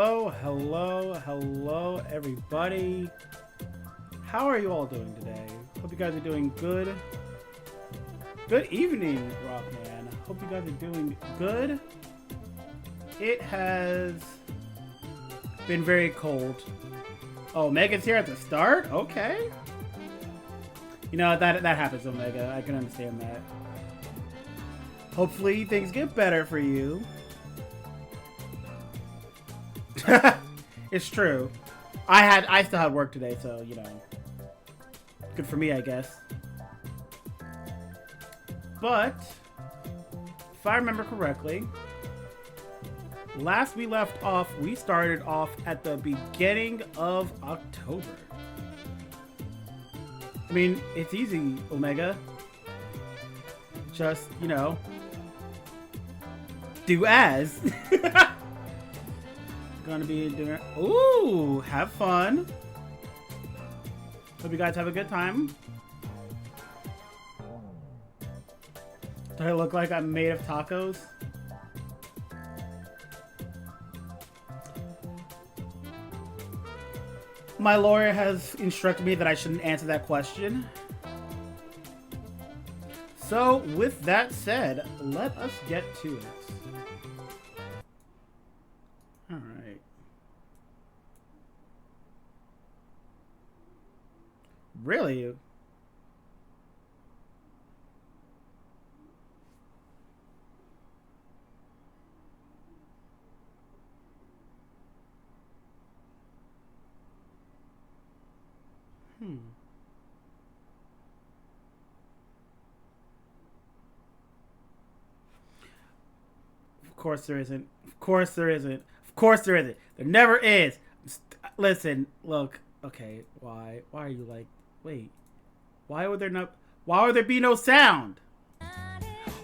Hello, hello, hello, everybody. How are you all doing today? Hope you guys are doing good. Good evening, Rockman. Hope you guys are doing good. It has been very cold. Oh, Megan's here at the start? Okay. You know, that happens, Omega. I can understand that. Hopefully things get better for you. It's true. I still had work today, so, you know. Good for me, I guess. But if I remember correctly, last we left off, we started off at the beginning of October. I mean, it's easy, Omega. Just, you know, do as. Gonna be doing. Ooh, have fun. Hope you guys have a good time. Do I look like I'm made of tacos? My lawyer has instructed me that I shouldn't answer that question. So, with that said, let us get to it. Alright. Really? Of course there isn't. Of course there isn't. Of course there isn't. There never is. Listen, look. Okay, why? Why are you like? Wait. Why would there not? Why would there be no sound?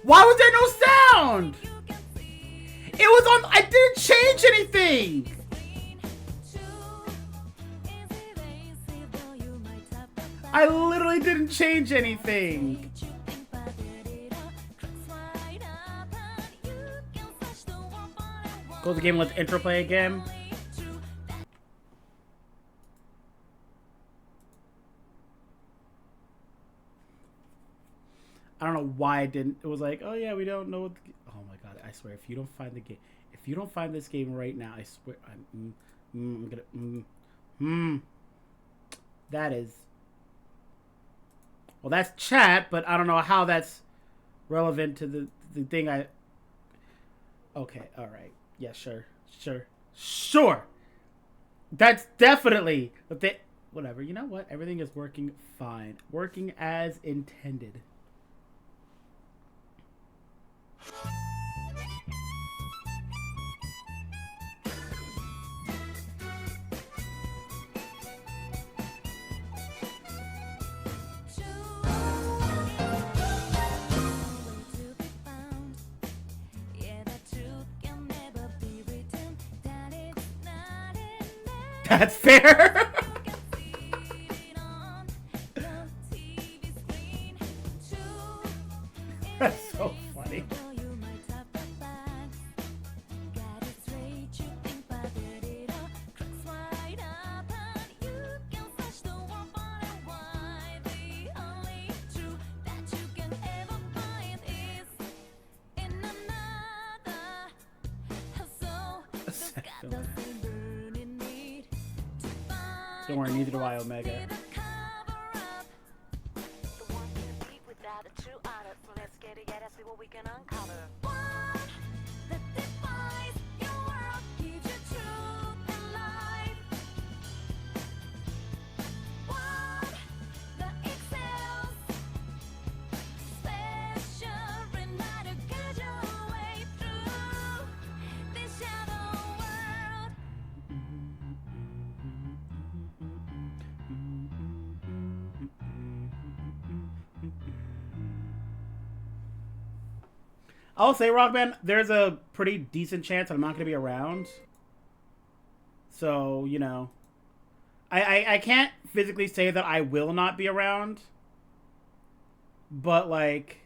Why was there no sound? It was on. I didn't change anything. I literally didn't change anything. Close the game and let's intro play again. I don't know why I didn't. It was like, oh yeah, we don't know what the, oh my god, I swear, if you don't find the game, if you don't find this game right now, I swear, I'm gonna, that is, well, that's chat, but I don't know how that's relevant to the thing I, okay, alright, yeah, sure. That's definitely the thing, whatever, you know what, everything is working fine, working as intended. That's fair. That's so funny. Don't worry, neither do I, Omega. I'll say, Rockman, there's a pretty decent chance I'm not going to be around. So, you know. I can't physically say that I will not be around. But, like...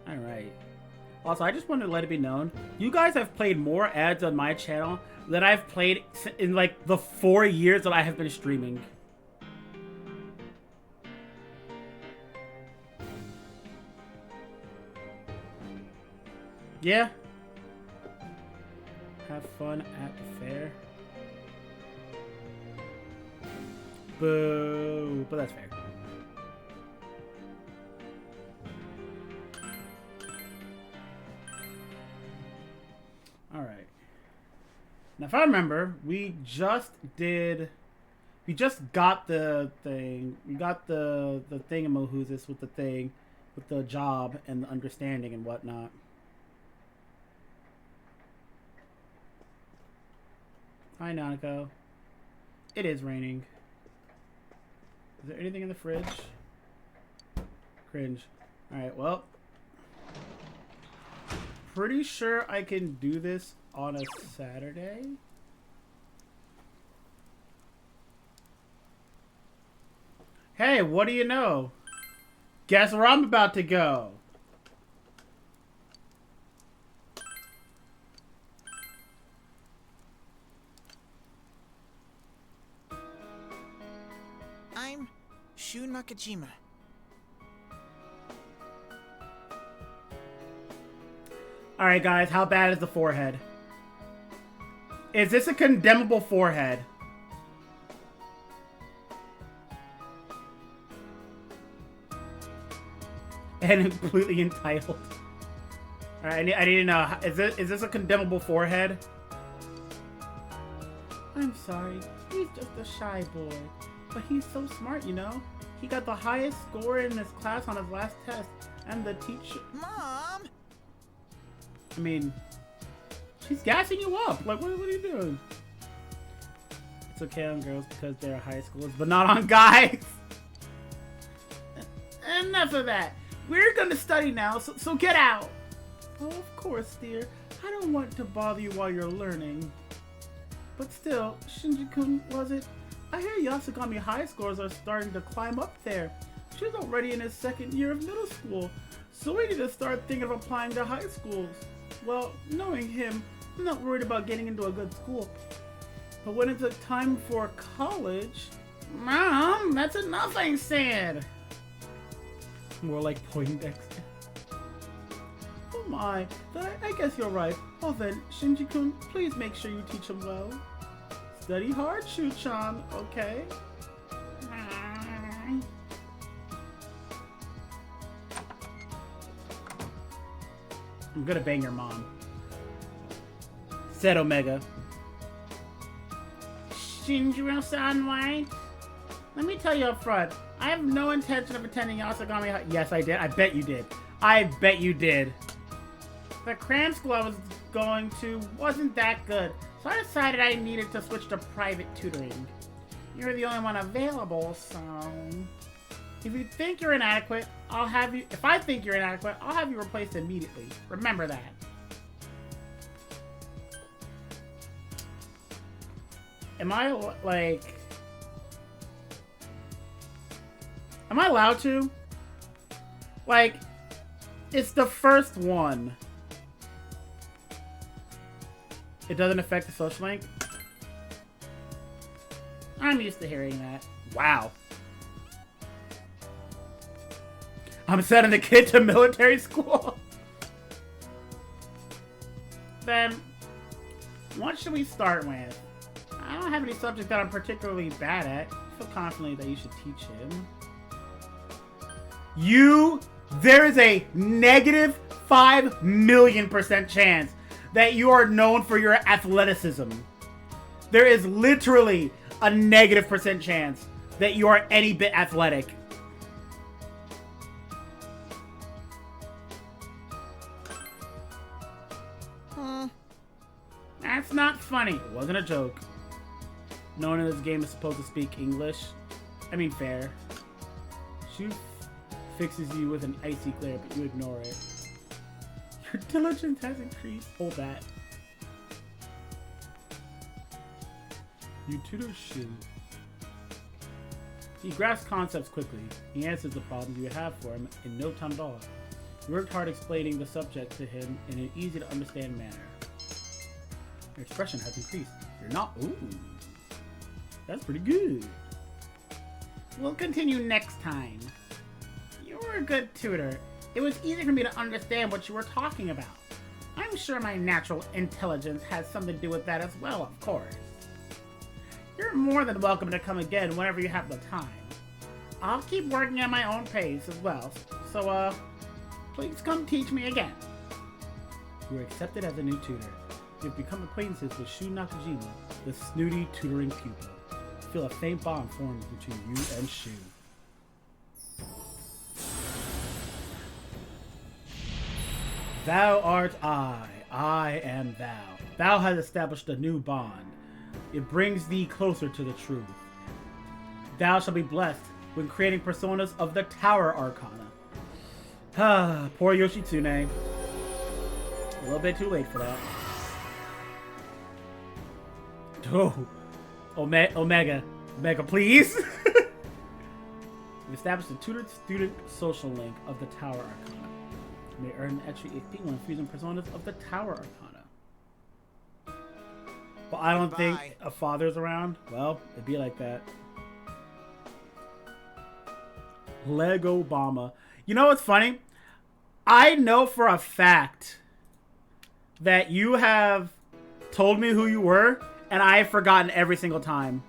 Alright. Also, I just wanted to let it be known, you guys have played more ads on my channel than I've played in like the 4 years that I have been streaming. Yeah. Have fun at the fair. Boo. But that's fair. Alright. Now if I remember, we just got the thing. We got the thingamahoosis with the thing, with the job and the understanding and whatnot. Hi, Nanako. It is raining. Is there anything in the fridge? Cringe. Alright, well. Pretty sure I can do this on a Saturday. Hey, what do you know? Guess where I'm about to go? I'm Shu Nakajima. Alright guys, how bad is the forehead? Is this a condemnable forehead? And completely entitled. Alright, I need to know, is this a condemnable forehead? I'm sorry, he's just a shy boy. But he's so smart, you know? He got the highest score in his class on his last test. And the teacher... Mom! I mean... She's gassing you up! Like, what are you doing? It's okay on girls because they're high schoolers, but not on guys! Enough of that! We're gonna study now, so get out! Oh, of course, dear. I don't want to bother you while you're learning. But still, Shinji-kun, was it? I hear Yasugami high scores are starting to climb up there. She's already in his 2nd year of middle school, so we need to start thinking of applying to high schools. Well, knowing him, I'm not worried about getting into a good school. But when it's a time for college... Mom, that's enough I said! More like Poindexter. Oh my, I guess you're right. Well then, Shinji-kun, please make sure you teach him well. Study hard, Shu-chan, okay? I'm gonna bang your mom. Said Omega. Shinjiro-san, why? Let me tell you up front, I have no intention of attending Yasugami High. Yes, I did. I bet you did. I bet you did. The cram school I was going to wasn't that good, so I decided I needed to switch to private tutoring. You're the only one available, so... If you think you're inadequate, I'll have you... If I think you're inadequate, I'll have you replaced immediately. Remember that. Am I, like... Am I allowed to? Like, it's the first one. It doesn't affect the social link? I'm used to hearing that. Wow. I'm sending the kid to military school? Then, what should we start with? I don't have any subject that I'm particularly bad at. I feel confidently that you should teach him. There is a negative 5,000,000% chance that you are known for your athleticism. There is literally a negative % chance that you are any bit athletic. That's not funny. It wasn't a joke. No one in this game is supposed to speak English. I mean, fair. She fixes you with an icy glare, but you ignore it. Your diligence has increased. Hold that. You tutor Shu. He grasps concepts quickly. He answers the problems you have for him in no time at all. You worked hard explaining the subject to him in an easy-to-understand manner. Your expression has increased. You're not... Ooh. That's pretty good. We'll continue next time. You were a good tutor. It was easy for me to understand what you were talking about. I'm sure my natural intelligence has something to do with that as well, of course. You're more than welcome to come again whenever you have the time. I'll keep working at my own pace as well, so, please come teach me again. You were accepted as a new tutor. You've become acquaintances with Shu Nakajima, the snooty tutoring pupil. Feel a faint bond forms between you and Shu. Thou art I am thou. Thou hast established a new bond. It brings thee closer to the truth. Thou shalt be blessed when creating personas of the Tower Arcana. Ah, poor Yoshitsune. A little bit too late for that. Oh, Omega, please. We've established a tutor-student social link of the Tower Arcana. You may earn extra XP when fusing personas of the Tower Arcana. Well, I don't think a father's around. Well, it'd be like that. Lego Obama. You know what's funny? I know for a fact that you have told me who you were, and I have forgotten every single time.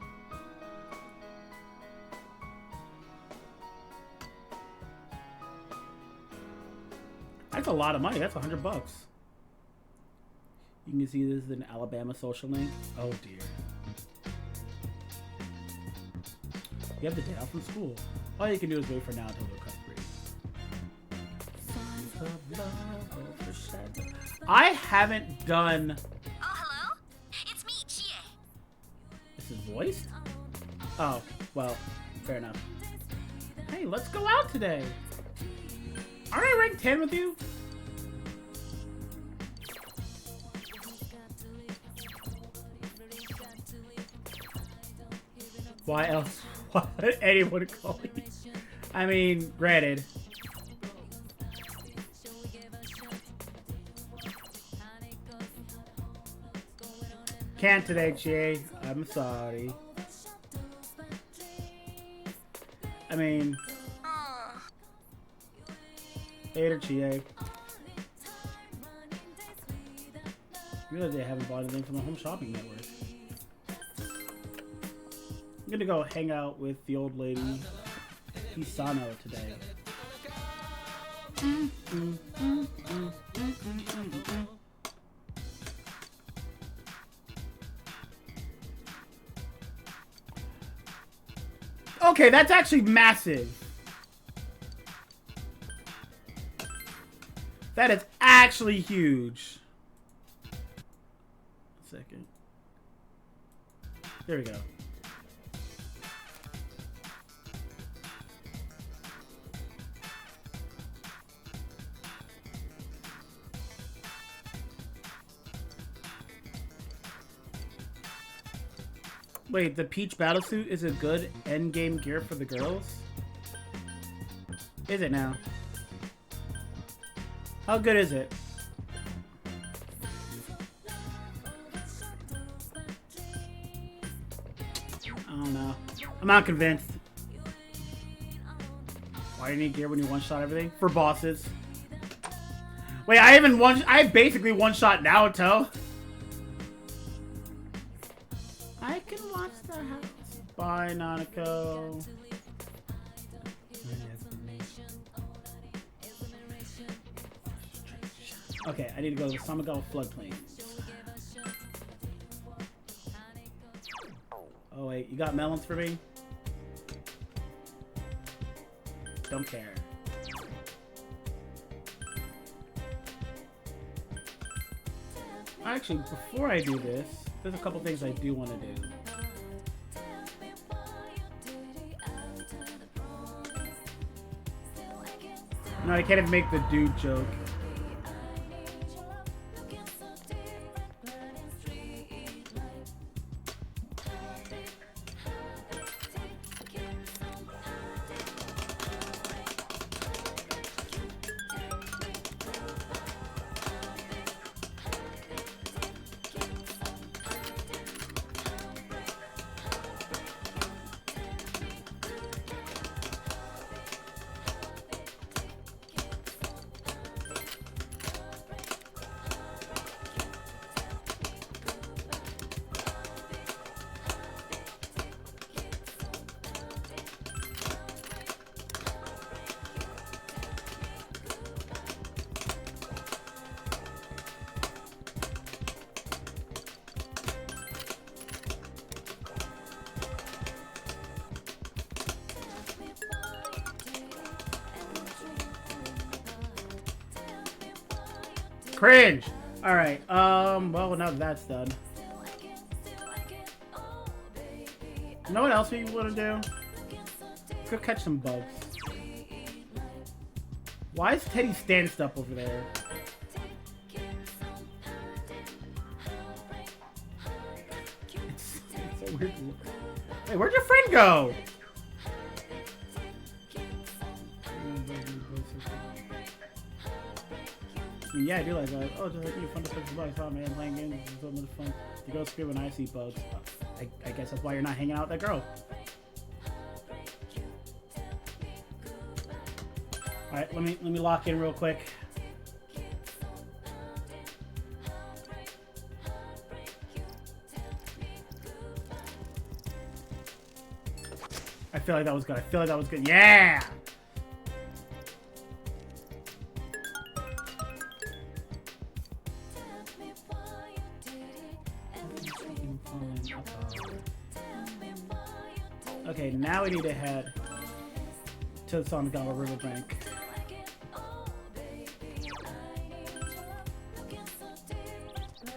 That's a lot of money. That's $100 bucks. You can see this is an Alabama social link. Oh dear. You have the day off from school. All you can do is wait for now until the cut free. I haven't done. Oh, hello? It's me, Chie. This is voiced? Oh, well, fair enough. Hey, let's go out today. Aren't I ranked 10 with you? Why else would anyone call you? I mean, granted. Can't today, Chie. I'm sorry. I mean... Later, Chie. I realize I haven't bought anything from the home shopping network. I'm gonna go hang out with the old lady Hisano today. Okay, that's actually massive. That is actually huge. Second. There we go. Wait, the Peach Battlesuit is a good endgame gear for the girls? Is it now? How good is it? I don't know. I'm not convinced. Why do you need gear when you one-shot everything? For bosses. Wait, I basically one-shot Naruto. I can watch the house. Bye, Nanako. Okay, I need to go to the Samagal floodplain. Oh wait, you got melons for me? Don't care. Actually, before I do this, there's a couple things I do want to do. No, I can't even make the dude joke. Cringe. All right. Well, now that's done. You know what else we want to do? Let's go catch some bugs. Why is Teddy standing up over there? It's so weird to look at. Hey, where'd your friend go? I mean, yeah, I do like that. Oh, just like you, fun to play some bugs. Oh man, playing games is so much fun. You go scream when I see bugs. I guess that's why you're not hanging out with that girl. All right, let me lock in real quick. I feel like that was good. I feel like that was good. Yeah. Okay, now we need to head to the Sonagawa Riverbank.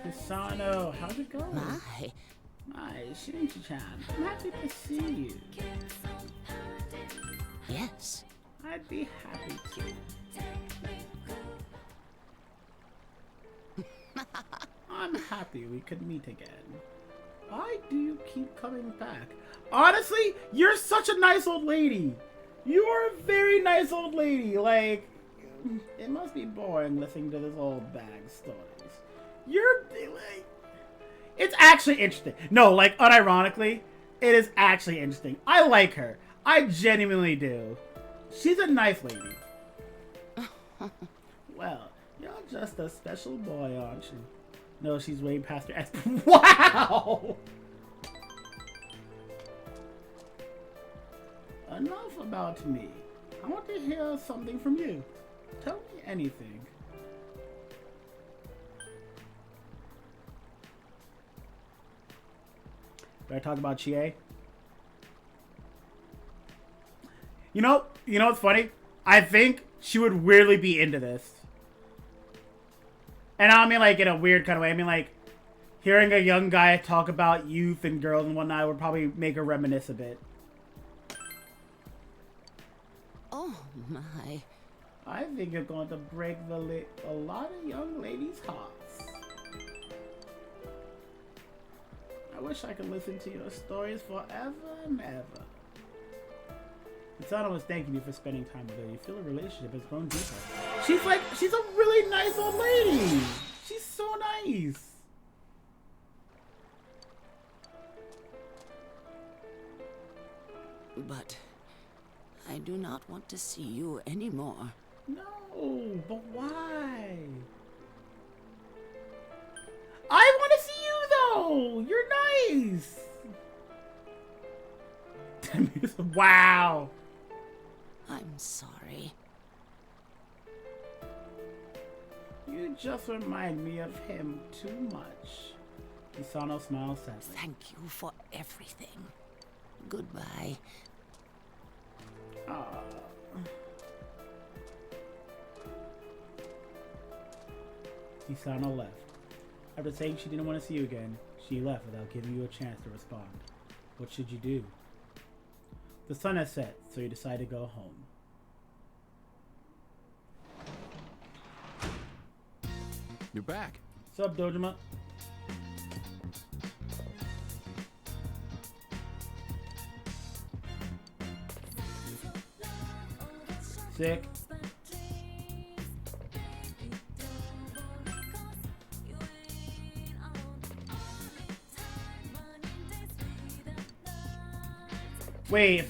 Hisano, how's it going? My, Shinichi-chan, I'm happy to see you. Yes. I'd be happy to. I'm happy we could meet again. Why do you keep coming back? Honestly, you're such a nice old lady. You are a very nice old lady. Like, it must be boring listening to this old bag stories. You're like, it's actually interesting. No, like, unironically, it is actually interesting. I like her. I genuinely do. She's a nice lady. Well, you're just a special boy, aren't you? No, she's way past her ex. Wow! Enough about me. I want to hear something from you. Tell me anything. Did I talk about Chie? You know what's funny? I think she would weirdly be into this. And I don't mean like in a weird kind of way. I mean like hearing a young guy talk about youth and girls and whatnot would probably make her reminisce a bit. Oh my. I think you're going to break a lot of young ladies' hearts. I wish I could listen to your stories forever and ever. Misano was thanking you for spending time with her. You feel a relationship has grown deeper. She's a really nice old lady. She's so nice. But I do not want to see you anymore. No, but why? I want to see you though. You're nice. Wow. I'm sorry. You just remind me of him too much. Misano smiles sadly. Thank you for everything. Goodbye. Misano left. After saying she didn't want to see you again, she left without giving you a chance to respond. What should you do? The sun has set, so you decide to go home. You're back. What's up, Dojima? Sick. Wait,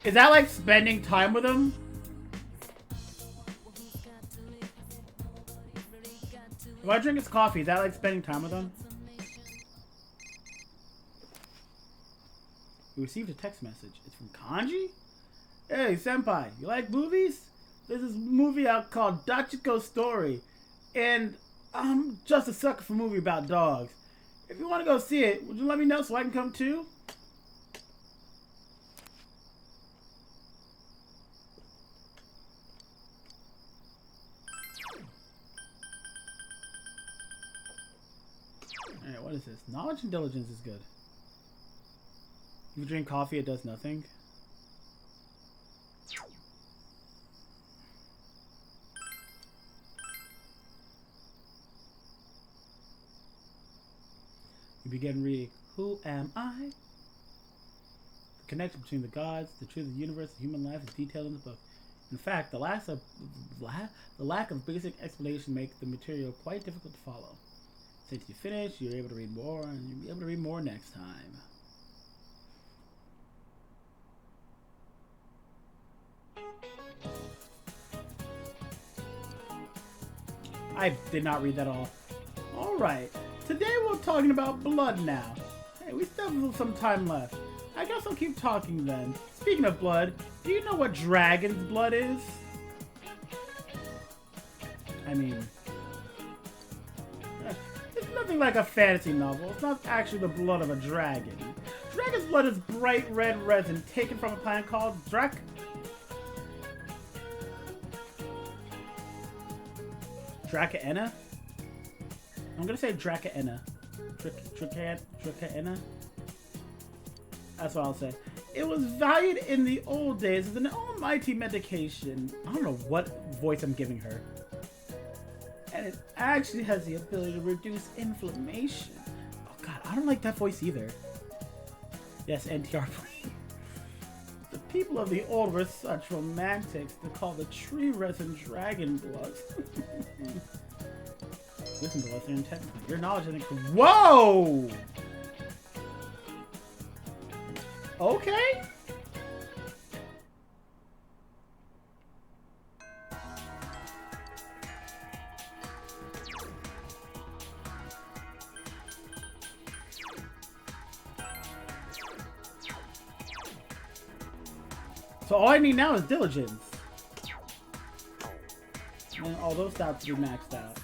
is that like spending time with him? If I drink his coffee, is that like spending time with him? We received a text message. It's from Kanji? Hey, senpai, you like movies? There's this movie out called Dachiko Story. And I'm just a sucker for a movie about dogs. If you want to go see it, would you let me know so I can come too? Alright, what is this? Knowledge and diligence is good. If you drink coffee, it does nothing. You begin reading, Who am I? The connection between the gods, the truth of the universe, and human life is detailed in the book. In fact, the lack of basic explanation makes the material quite difficult to follow. Since you finish, you're able to read more, and you'll be able to read more next time. I did not read that all. Alright, today we're talking about blood now. Hey, we still have some time left. I guess I'll keep talking then. Speaking of blood, do you know what dragon's blood is? I mean, it's nothing like a fantasy novel. It's not actually the blood of a dragon. Dragon's blood is bright red resin taken from a plant called Dracaena? I'm gonna say Dracaena. Dracaena? That's what I'll say. It was valued in the old days as an almighty medication. I don't know what voice I'm giving her. And it actually has the ability to reduce inflammation. Oh god, I don't like that voice either. Yes, NTR, please. The people of the old were such romantics to call the tree resin dragon blood. Listen to lesson technically. Your knowledge is whoa! Okay. So all I need now is diligence. And all those stats will be maxed out.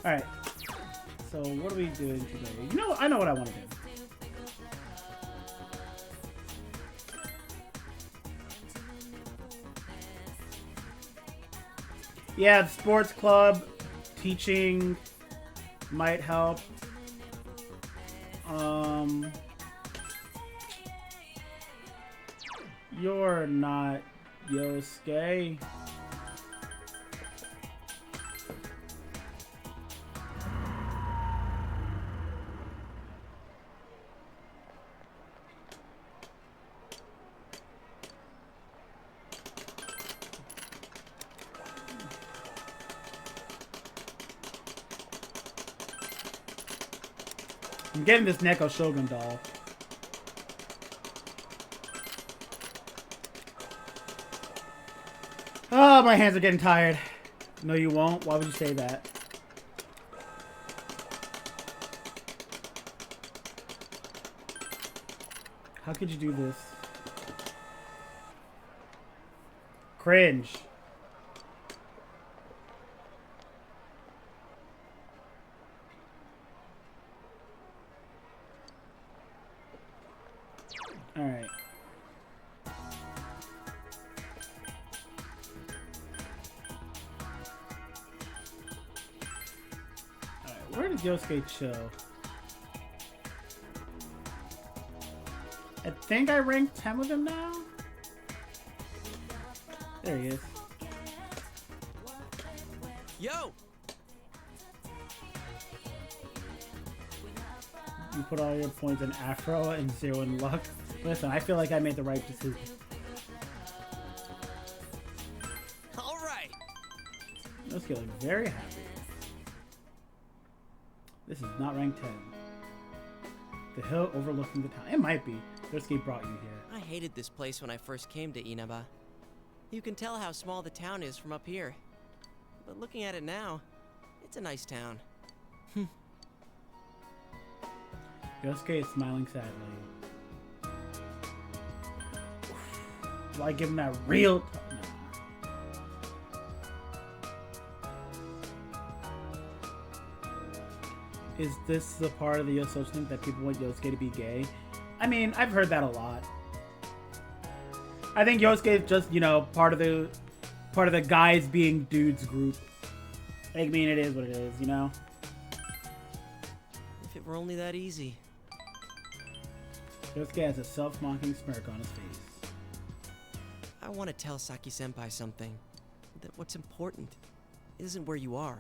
Alright. So what are we doing today? You know, I know what I want to do. Yeah, the sports club, teaching might help. You're not Yosuke. I'm getting this Neko Shogun doll. Oh, my hands are getting tired. No, you won't. Why would you say that? How could you do this? Cringe. Alright. Alright, where does Yosuke chill? I think I ranked 10 with him now? There he is. Yo! You put all your points in Afro and 0 in luck. Listen, I feel like I made the right decision. Alright! Yosuke looks very happy. This is not rank 10. The hill overlooking the town. It might be. Yosuke brought you here. I hated this place when I first came to Inaba. You can tell how small the town is from up here. But looking at it now, it's a nice town. Yosuke is smiling sadly. Do I give him that real... No. Is this the part of the social thing that people want Yosuke to be gay? I mean, I've heard that a lot. I think Yosuke is just, you know, part of the guys being dudes group. I mean, it is what it is, you know? If it were only that easy. Yosuke has a self-mocking smirk on his face. I want to tell Saki-senpai something. That what's important isn't where you are.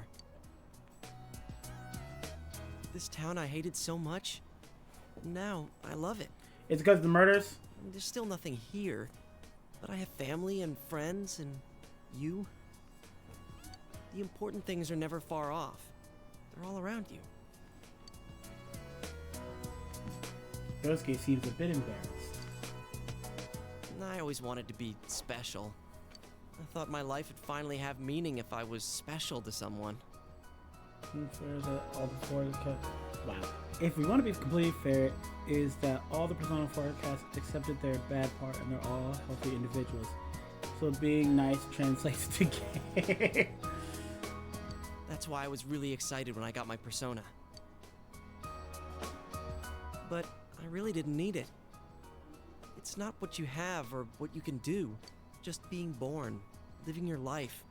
This town I hated so much, now I love it. It's because of the murders? There's still nothing here, but I have family and friends and you. The important things are never far off. They're all around you. Yosuke seems a bit embarrassed. I always wanted to be special. I thought my life would finally have meaning if I was special to someone. Wow. If we want to be completely fair, is that all the Persona 4 cast accepted their bad part and they're all healthy individuals. So being nice translates to gay. That's why I was really excited when I got my persona. But I really didn't need it. It's not what you have or what you can do. Just being born, living your life.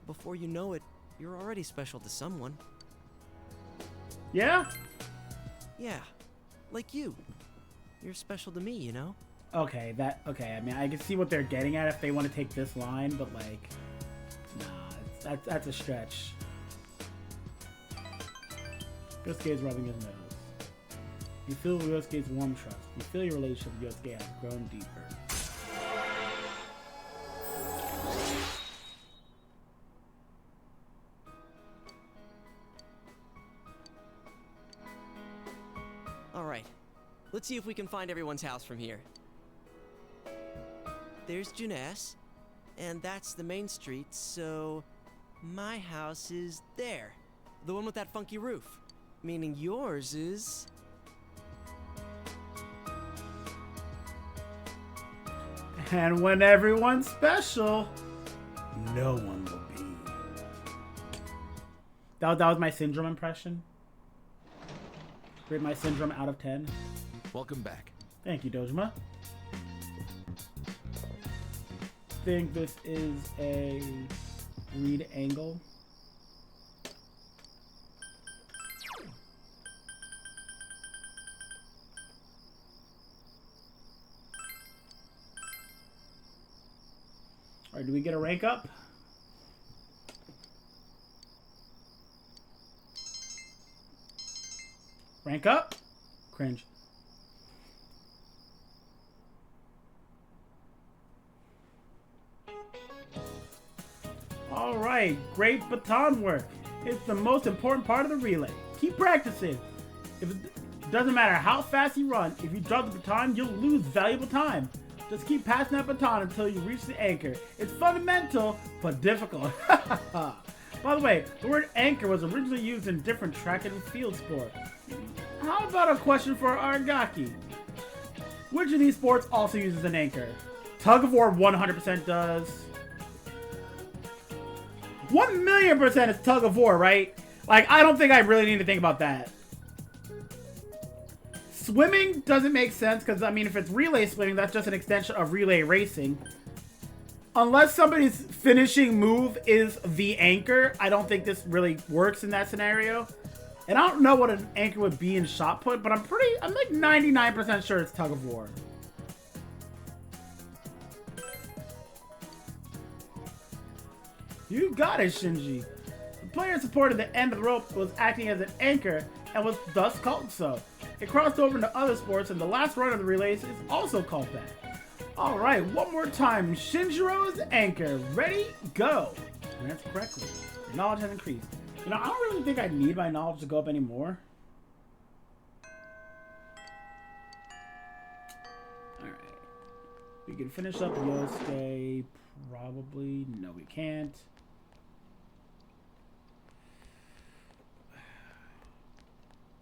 Before you know it, you're already special to someone. Yeah? Yeah, like you. You're special to me, you know? Okay, I mean, I can see what they're getting at if they want to take this line, but like, nah, that's a stretch. Yosuke is rubbing his nose. You feel Yosuke's warm trust. You feel your relationship with Yosuke has grown deeper. Alright, let's see if we can find everyone's house from here. There's Juness, and that's the main street, so my house is there. The one with that funky roof. Meaning yours is... And when everyone's special, no one will be. That was my syndrome impression. Rate my syndrome out of 10. Welcome back. Thank you, Dojima. Think this is a read angle. Alright, do we get a rank up? Rank up? Cringe. Alright, great baton work. It's the most important part of the relay. Keep practicing. If it doesn't matter how fast you run, if you drop the baton, you'll lose valuable time. Just keep passing that baton until you reach the anchor. It's fundamental, but difficult. By the way, the word anchor was originally used in different track and field sports. How about a question for Aragaki? Which of these sports also uses an anchor? Tug of war 100% does. 1,000,000% is tug of war, right? Like, I don't think I really need to think about that. Swimming doesn't make sense because, I mean, if it's relay swimming, that's just an extension of relay racing. Unless somebody's finishing move is the anchor, I don't think this really works in that scenario. And I don't know what an anchor would be in shot put, but I'm like 99% sure it's tug of war. You got it, Shinji. The player supported the end of the rope was acting as an anchor and was thus called so. It crossed over into other sports, and the last run of the relays is also called that. Alright, one more time. Shinjiro's anchor. Ready? Go. And that's correctly. Your knowledge has increased. You know, I don't really think I need my knowledge to go up anymore. Alright. We can finish up Yosuke. Probably. No, we can't.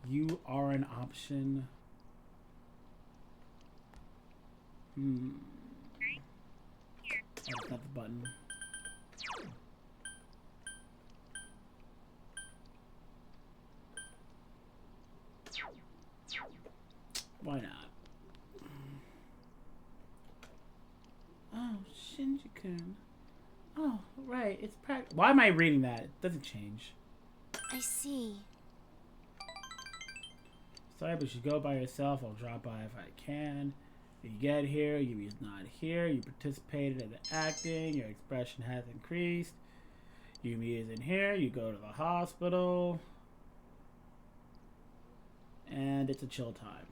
You are an option. That's not the button. Why not? cartoon. Oh, right. It's practice. Why am I reading that? It doesn't change. I see. Sorry, but you go by yourself. I'll drop by if I can. You get here, Yumi's not here. You participated in the acting. Your expression has increased. Yumi isn't here. You go to the hospital. And it's a chill time.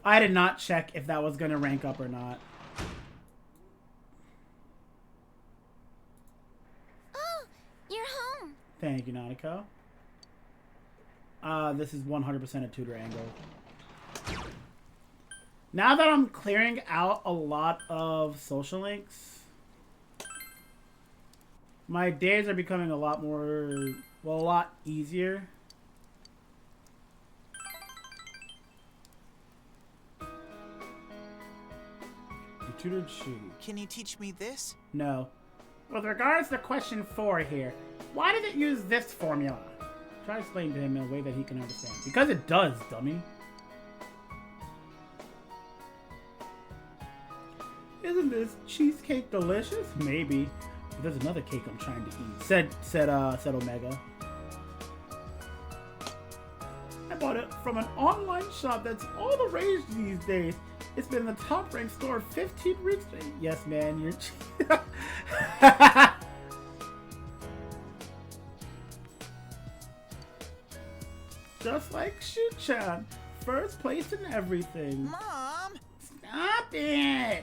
I did not check if that was going to rank up or not. Oh, you're home. Thank you, Nanako. This is 100% a tutor angle. Now that I'm clearing out a lot of social links, my days are becoming a lot more, well, a lot easier. You tutored Shu. Can you teach me this? No. With regards to question 4 here, why did it use this formula? Try to explain to him in a way that he can understand. Because it does, dummy. Isn't this cheesecake delicious? Maybe. But there's another cake I'm trying to eat. Said Omega. I bought it from an online shop that's all the rage these days. It's been in the top ranked store 15 weeks. Yes, man, you're. Just like Shu-chan, first place in everything. Mom! Stop it!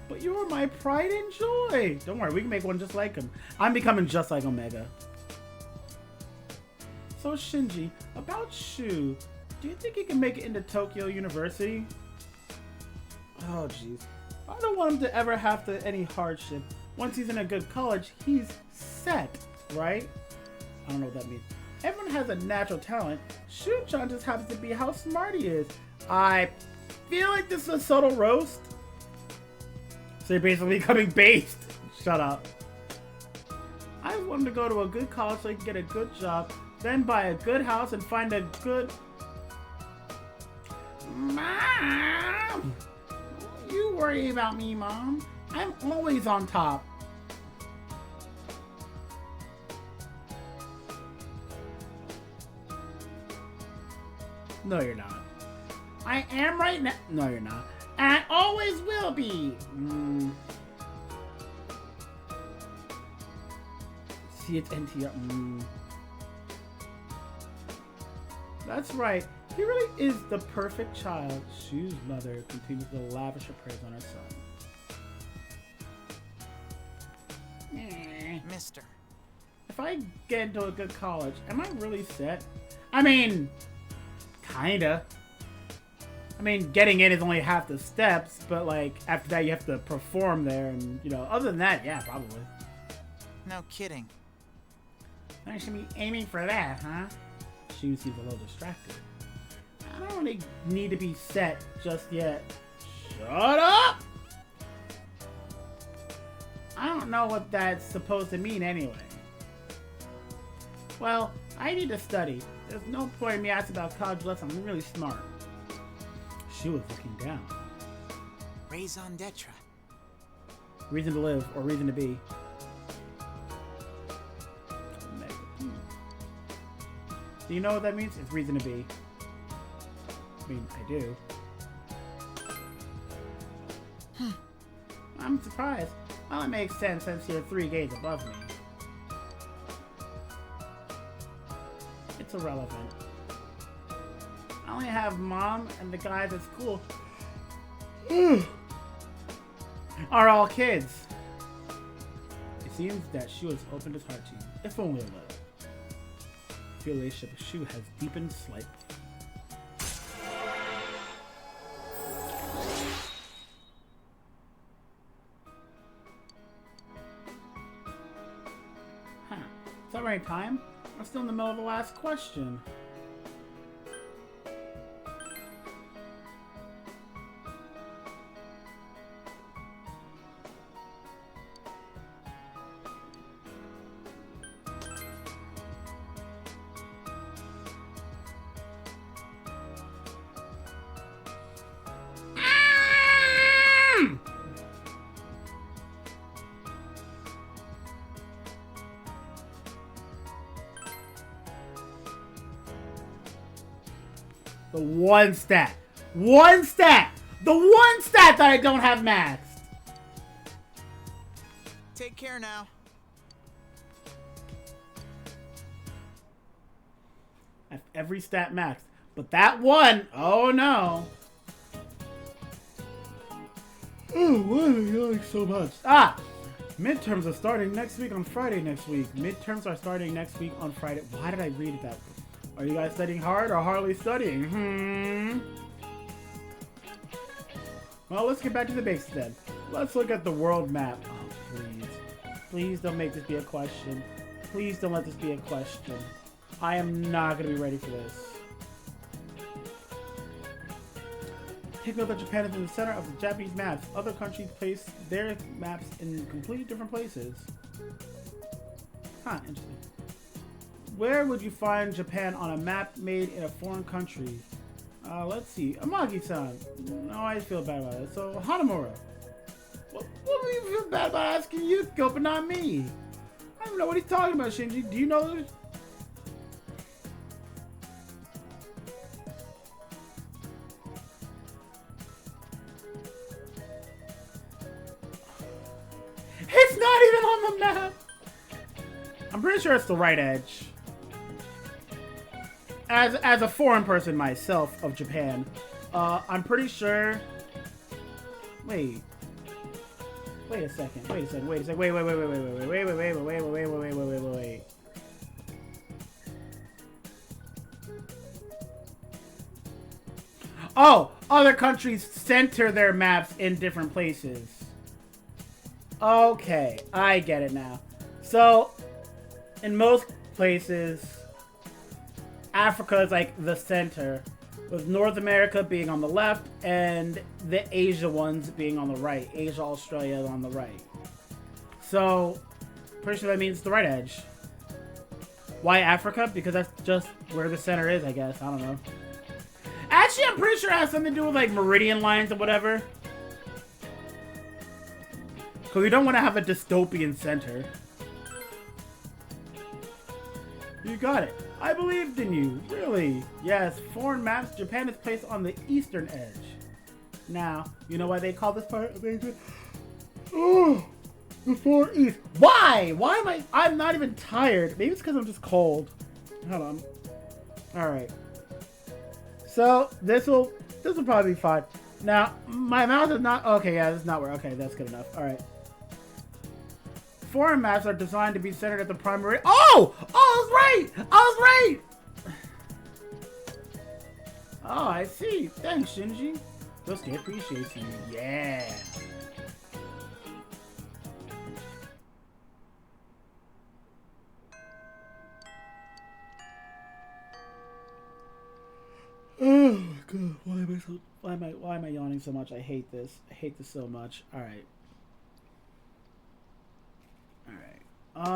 But you are my pride and joy. Don't worry, we can make one just like him. I'm becoming just like Omega. So Shinji, about Shu, do you think he can make it into Tokyo University? Oh jeez, I don't want him to ever have any hardship. Once he's in a good college, he's set, right? I don't know what that means. Everyone has a natural talent. Shu-chan just happens to be how smart he is. I feel like this is a subtle roast. So you're basically becoming based. Shut up. I want him to go to a good college so he can get a good job, then buy a good house and find a good... Mom! Don't you worry about me, Mom. I'm always on top. No, you're not. I am right now. No, you're not. And I always will be. See, it's NTR. That's right. He really is the perfect child. Shu's mother continues to lavish her praise on her son. Mister. If I get into a good college, am I really set? I mean, kinda. I mean, getting in is only half the steps, but like, after that you have to perform there, and you know, other than that, yeah, probably. No kidding. I should be aiming for that, huh? She seems a little distracted. I don't really need to be set just yet. Shut up! I don't know what that's supposed to mean anyway. Well, I need to study. There's no point in me asking about college unless I'm really smart. She was looking down. Raison d'etre. Reason to live, or reason to be. Do you know what that means? It's reason to be. I mean, I do. I'm surprised. Well, it makes sense since you're 3 grades above me. It's irrelevant. I only have Mom and the guys at school are all kids. It seems that Shu has opened his heart to you, if only a little. Your relationship with Shu has deepened slightly. Huh. Is that right time? I'm still in the middle of the last question. The one stat. One stat! The one stat that I don't have maxed! Take care now. I have every stat maxed. But that one, oh no. Oh, why am I yelling so much? Ah! Midterms are starting next week on Friday next week. Midterms are starting next week on Friday. Why did I read it that way? Are you guys studying hard or hardly studying? Well, let's get back to the basics then. Let's look at the world map. Oh, please. Please don't make this be a question. Please don't let this be a question. I am not going to be ready for this. Take note that Japan is in the center of the Japanese maps. Other countries place their maps in completely different places. Huh, interesting. Where would you find Japan on a map made in a foreign country? Let's see. Amagi-san. No, I feel bad about it. So, Hanamura. What do you feel bad about asking you, but not me? I don't know what he's talking about, Shinji. Do you know this? It's not even on the map! I'm pretty sure it's the right edge. As a foreign person myself of Japan, I'm pretty sure. Wait a second. Wait. Oh, other countries center their maps in different places. Okay, I get it now. So, in most places, Africa is like the center, with North America being on the left and the Asia ones being on the right. Asia, Australia on the right. So, pretty sure that means the right edge. Why Africa? Because that's just where the center is, I guess. I don't know. Actually, I'm pretty sure it has something to do with like meridian lines or whatever. Because we don't want to have a dystopian center. You got it. I believed in you. Really? Yes. Foreign maps. Japan is placed on the eastern edge. Now, you know why they call this part of Asia? Oh, the far east. Why? Why am I? I'm not even tired. Maybe it's because I'm just cold. Hold on. All right. So this will probably be fine. Now, my mouth is not. Okay, yeah, this is not where. Okay, that's good enough. All right. Foreign maps are designed to be centered at the primary. Oh! Oh, I was right! I was right! Oh, I see. Thanks, Shinji. Yosuke appreciates you. Yeah. Oh god, why am I yawning so much? I hate this. I hate this so much. All right. All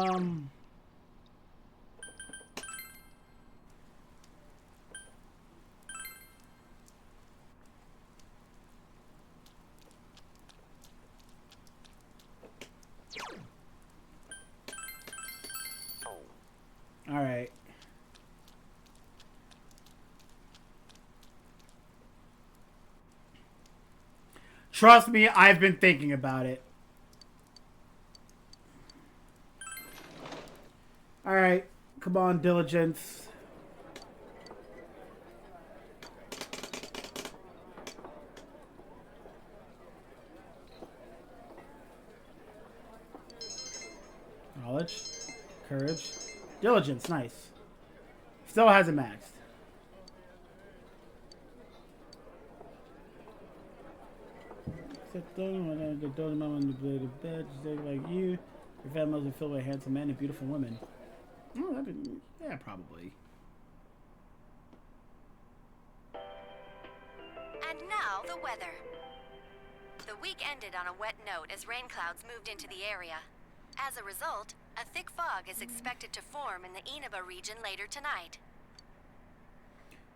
right. Trust me, I've been thinking about it. All right, come on, diligence. Knowledge, courage, diligence, nice. Still hasn't maxed. Except the building mom on the bed, just like you. Your family must be filled with handsome men and beautiful women. Oh, that'd be, yeah, probably. And now the weather. The week ended on a wet note as rain clouds moved into the area. As a result, a thick fog is expected to form in the Inaba region later tonight.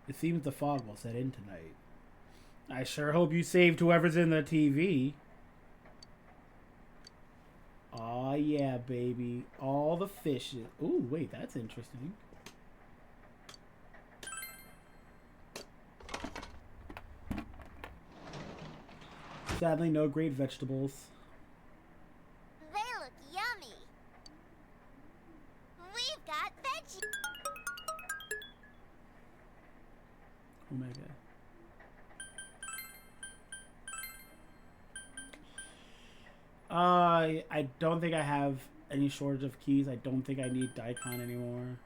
It seems the fog will set in tonight. I sure hope you saved whoever's in the TV. Aw, yeah, baby. All the fishes. Ooh, wait, that's interesting. Sadly, no great vegetables. They look yummy. We've got veggie. Omega. I don't think I have any shortage of keys. I don't think I need Daikon anymore.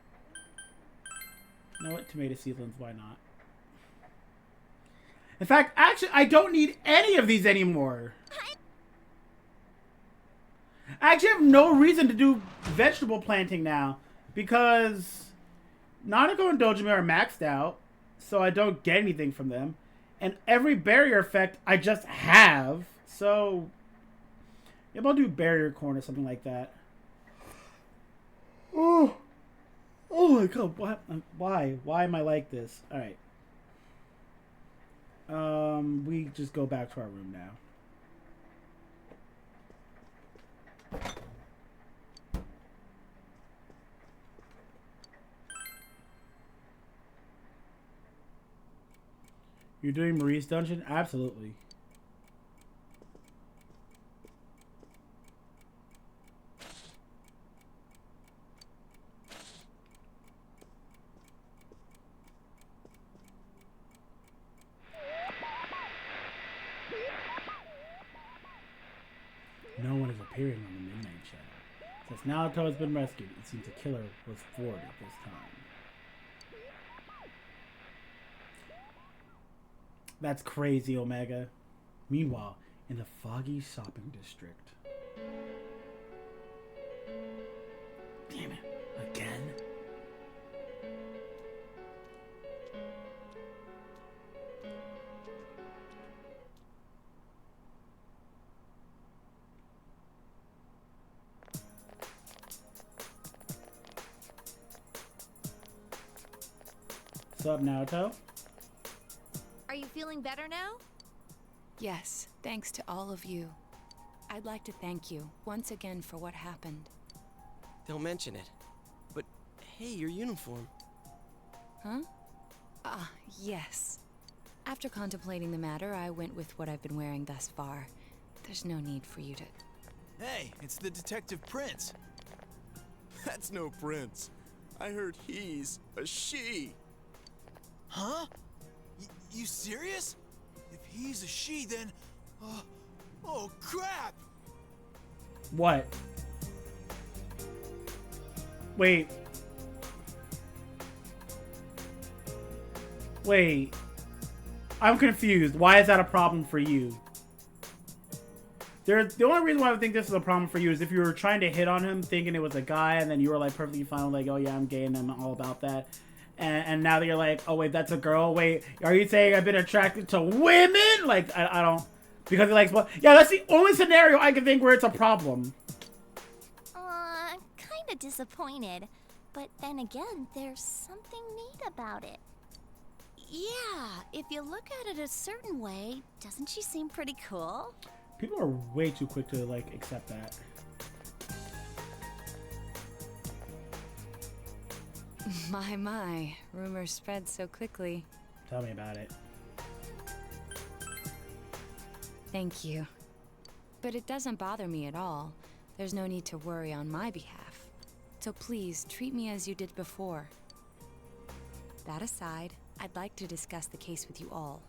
You know what? Tomato seedlings, why not? In fact, actually, I don't need any of these anymore. I actually have no reason to do vegetable planting now because Nanako and Dojima are maxed out, so I don't get anything from them. And every barrier effect I just have, so maybe I'll do barrier corn or something like that. Oh my god, why am I like this? All right. We just go back to our room now. You're doing Marie's dungeon? Absolutely. No one is appearing on the Midnight Shadow. Since Naoto has been rescued, it seems the killer was thwarted this time. That's crazy, Omega. Meanwhile, in the foggy shopping district. Damn it. Again? What's up, Naoto? Are you feeling better now? Yes, thanks to all of you. I'd like to thank you once again for what happened. Don't mention it. But hey, your uniform. Huh? Ah, yes. After contemplating the matter, I went with what I've been wearing thus far. There's no need for you to... Hey, it's the Detective Prince. That's no prince. I heard he's a she. Huh? You serious? If he's a she, then... oh, crap! What? Wait. Wait. I'm confused. Why is that a problem for you? The only reason why I would think this is a problem for you is if you were trying to hit on him thinking it was a guy and then you were like perfectly fine with like, oh yeah, I'm gay and I'm all about that. And now that you're like, oh wait, that's a girl. Wait, are you saying I've been attracted to women? Like, I don't... Because he likes... Well, yeah, that's the only scenario I can think where it's a problem. Kinda disappointed. But then again, there's something neat about it. Yeah, if you look at it a certain way, doesn't she seem pretty cool? People are way too quick to, like, accept that. My, rumors spread so quickly. Tell me about it. Thank you. But it doesn't bother me at all. There's no need to worry on my behalf. So please, treat me as you did before. That aside, I'd like to discuss the case with you all.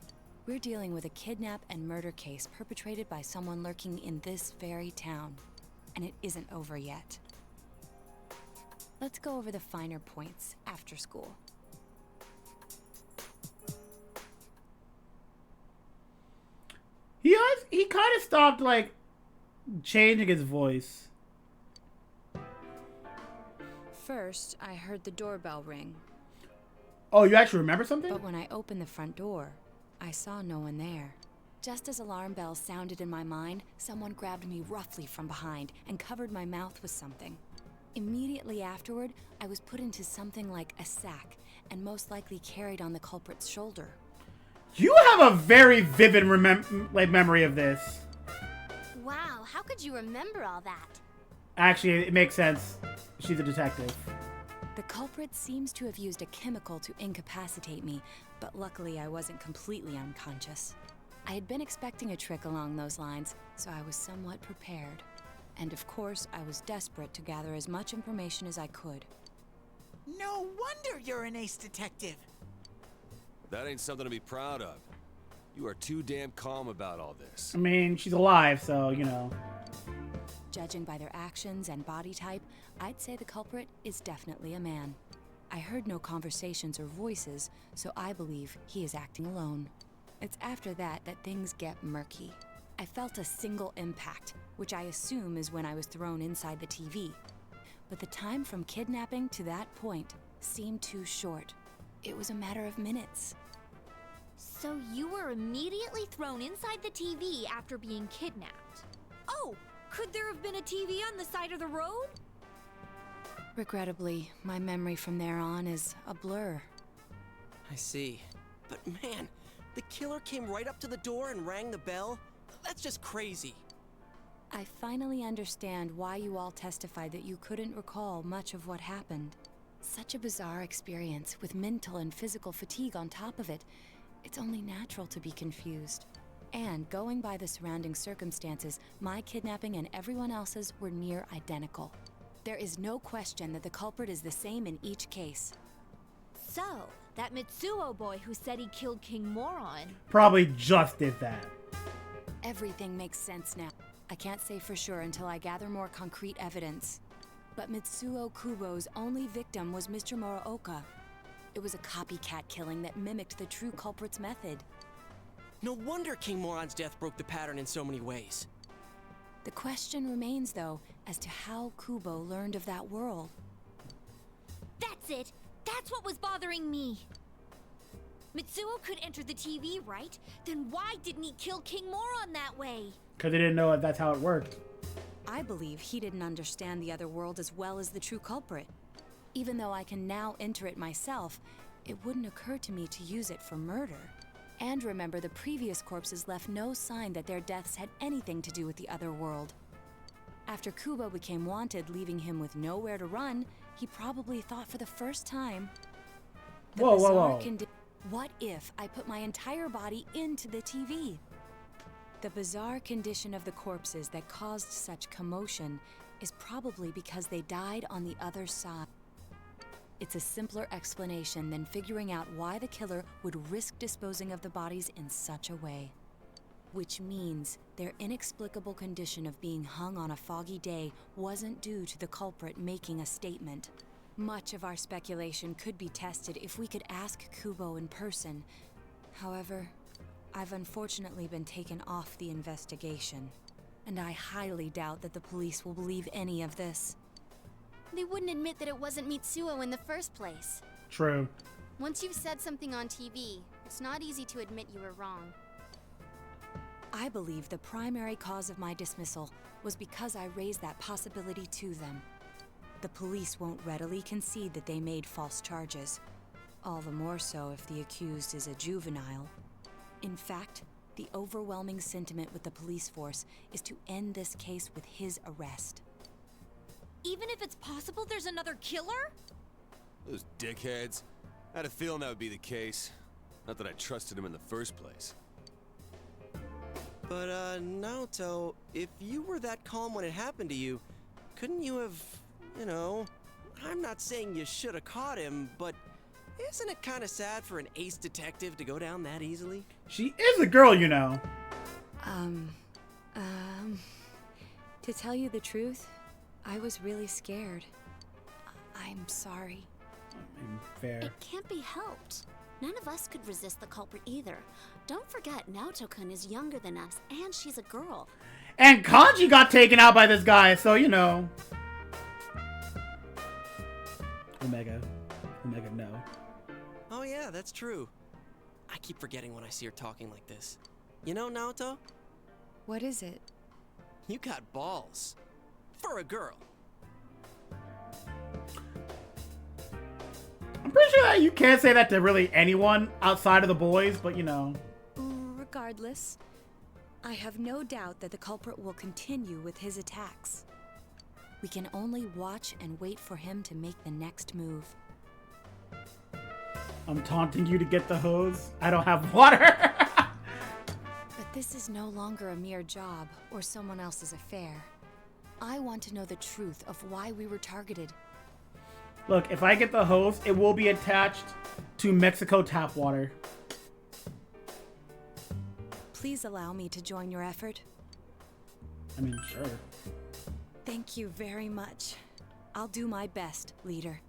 We're dealing with a kidnap and murder case perpetrated by someone lurking in this very town. And it isn't over yet. Let's go over the finer points after school. He kind of stopped, like, changing his voice. First, I heard the doorbell ring. Oh, you actually remember something? But when I opened the front door, I saw no one there. Just as alarm bells sounded in my mind, someone grabbed me roughly from behind and covered my mouth with something. Immediately afterward, I was put into something like a sack and most likely carried on the culprit's shoulder. You have a very vivid memory of this. Wow, how could you remember all that? Actually, it makes sense. She's a detective. The culprit seems to have used a chemical to incapacitate me, but luckily I wasn't completely unconscious. I had been expecting a trick along those lines, so I was somewhat prepared. And of course, I was desperate to gather as much information as I could. No wonder you're an ace detective. That ain't something to be proud of. You are too damn calm about all this. I mean, she's alive, so, you know. Judging by their actions and body type, I'd say the culprit is definitely a man. I heard no conversations or voices, so I believe he is acting alone. It's after that that things get murky. I felt a single impact, which I assume is when I was thrown inside the TV. But the time from kidnapping to that point seemed too short. It was a matter of minutes. So you were immediately thrown inside the TV after being kidnapped. Oh, could there have been a TV on the side of the road? Regrettably, my memory from there on is a blur. I see. But man, the killer came right up to the door and rang the bell? That's just crazy. I finally understand why you all testified that you couldn't recall much of what happened. Such a bizarre experience, with mental and physical fatigue on top of it. It's only natural to be confused. And going by the surrounding circumstances, my kidnapping and everyone else's were near identical. There is no question that the culprit is the same in each case. So, that Mitsuo boy who said he killed King Moron. Probably just did that. Everything makes sense now. I can't say for sure until I gather more concrete evidence. But Mitsuo Kubo's only victim was Mr. Muraoka. It was a copycat killing that mimicked the true culprit's method. No wonder King Moron's death broke the pattern in so many ways. The question remains, though, as to how Kubo learned of that world. That's it! That's what was bothering me! Mitsuo could enter the TV, right? Then why didn't he kill King Moron that way? Because they didn't know if that's how it worked. I believe he didn't understand the other world as well as the true culprit. Even though I can now enter it myself, it wouldn't occur to me to use it for murder. And remember, the previous corpses left no sign that their deaths had anything to do with the other world. After Kubo became wanted, leaving him with nowhere to run, he probably thought for the first time... Whoa. What if I put my entire body into the TV? The bizarre condition of the corpses that caused such commotion is probably because they died on the other side. It's a simpler explanation than figuring out why the killer would risk disposing of the bodies in such a way. Which means their inexplicable condition of being hung on a foggy day wasn't due to the culprit making a statement. Much of our speculation could be tested if we could ask Kubo in person. However, I've unfortunately been taken off the investigation, and I highly doubt that the police will believe any of this. They wouldn't admit that it wasn't Mitsuo in the first place. True. Once you've said something on TV, it's not easy to admit you were wrong. I believe the primary cause of my dismissal was because I raised that possibility to them. The police won't readily concede that they made false charges. All the more so if the accused is a juvenile. In fact, the overwhelming sentiment with the police force is to end this case with his arrest. Even if it's possible there's another killer? Those dickheads. I had a feeling that would be the case. Not that I trusted him in the first place. But, Naoto, if you were that calm when it happened to you, couldn't you have, I'm not saying you should have caught him, but isn't it kind of sad for an ace detective to go down that easily? She is a girl, you know. To tell you the truth, I was really scared. I'm sorry. Fair. It can't be helped. None of us could resist the culprit either. Don't forget, Naoto-kun is younger than us, and she's a girl. And Kanji got taken out by this guy, so Omega no. Oh yeah, that's true. I keep forgetting when I see her talking like this. You know, Naoto? What is it? You got balls. For a girl. I'm pretty sure that you can't say that to really anyone outside of the boys, but Regardless, I have no doubt that the culprit will continue with his attacks. We can only watch and wait for him to make the next move. I'm taunting you to get the hose. I don't have water. But This is no longer a mere job or someone else's affair. I want to know the truth of why we were targeted. Look, if I get the hose, it will be attached to Mexico tap water. Please allow me to join your effort. I mean, sure. Thank you very much. I'll do my best, leader.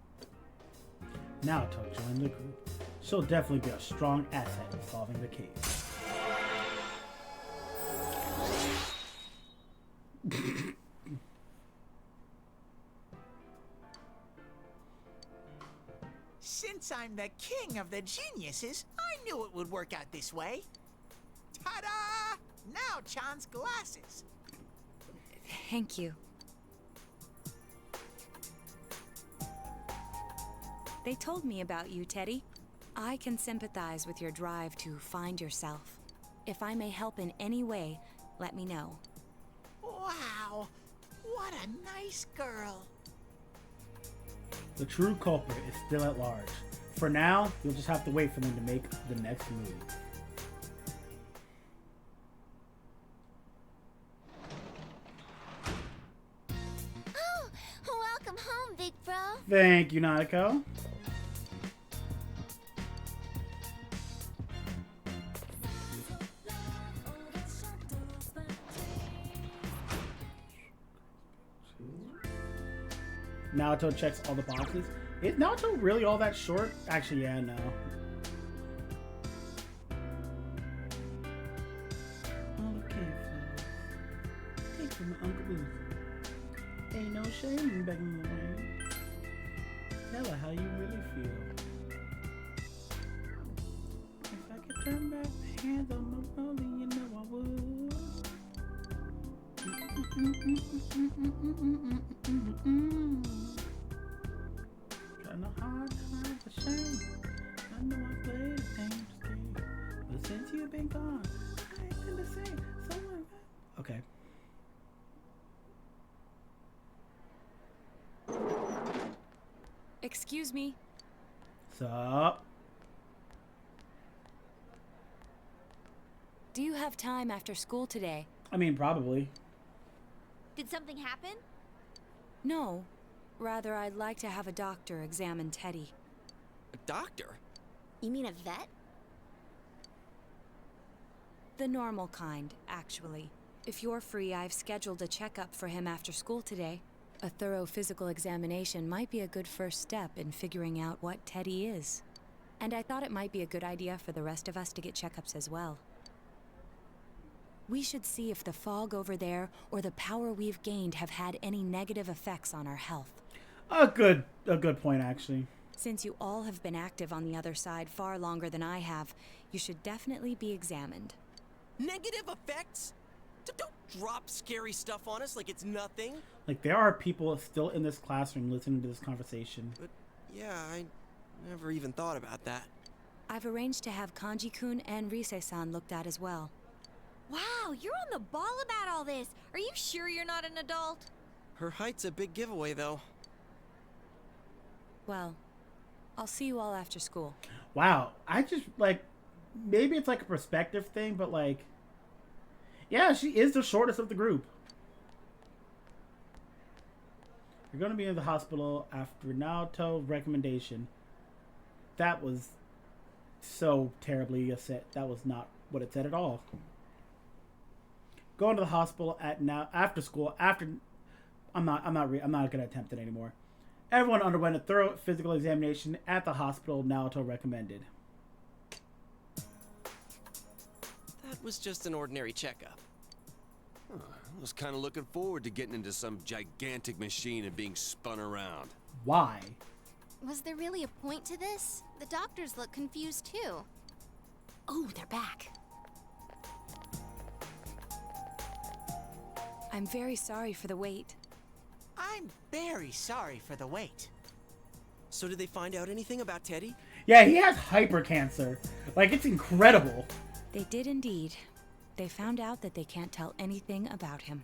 Now to join the group. She'll definitely be a strong asset in solving the case. Since I'm the king of the geniuses, I knew it would work out this way. Ta-da! Now Chan's glasses. Thank you. They told me about you, Teddy. I can sympathize with your drive to find yourself. If I may help in any way, let me know. Wow, what a nice girl. The true culprit is still at large. For now, you'll just have to wait for them to make the next move. Oh, welcome home, big bro. Thank you, Nanako. Naoto checks all the boxes. Is Naoto really all that short? Actually, yeah, no. All the campfires. Take from my Uncle Boo. Ain't no shame back in the rain. Tell her how you really feel. If I could turn back the hands on my rolling, you know I would. Trying to hide the shame. I know I played a dangerous game, but since you've been gone, I ain't been the same. Someone. Okay. Excuse me. Sup? Do you have time after school today? I mean, probably. Did something happen? No. Rather, I'd like to have a doctor examine Teddy. A doctor? You mean a vet? The normal kind, actually. If you're free, I've scheduled a checkup for him after school today. A thorough physical examination might be a good first step in figuring out what Teddy is. And I thought it might be a good idea for the rest of us to get checkups as well. We should see if the fog over there or the power we've gained have had any negative effects on our health. A good point, actually. Since you all have been active on the other side far longer than I have, you should definitely be examined. Negative effects? Don't drop scary stuff on us like it's nothing. Like, there are people still in this classroom listening to this conversation. But yeah, I never even thought about that. I've arranged to have Kanji-kun and Rise-san looked at as well. Wow, you're on the ball about all this. Are you sure you're not an adult? Her height's a big giveaway, though. Well, I'll see you all after school. Wow, I just, like, maybe it's like a perspective thing, but like, yeah, she is the shortest of the group. You're going to be in the hospital after Naoto recommendation. That was so terribly set. That was not what it said at all. Going to the hospital after school. I'm not gonna attempt it anymore. Everyone underwent a thorough physical examination at the hospital Naoto recommended. That was just an ordinary checkup. I was kind of looking forward to getting into some gigantic machine and being spun around. Why? Was there really a point to this? The doctors look confused too. Oh, they're back. I'm very sorry for the wait. I'm very sorry for the wait. So did they find out anything about Teddy? Yeah, he has hypercancer. Like, it's incredible. They did indeed. They found out that they can't tell anything about him.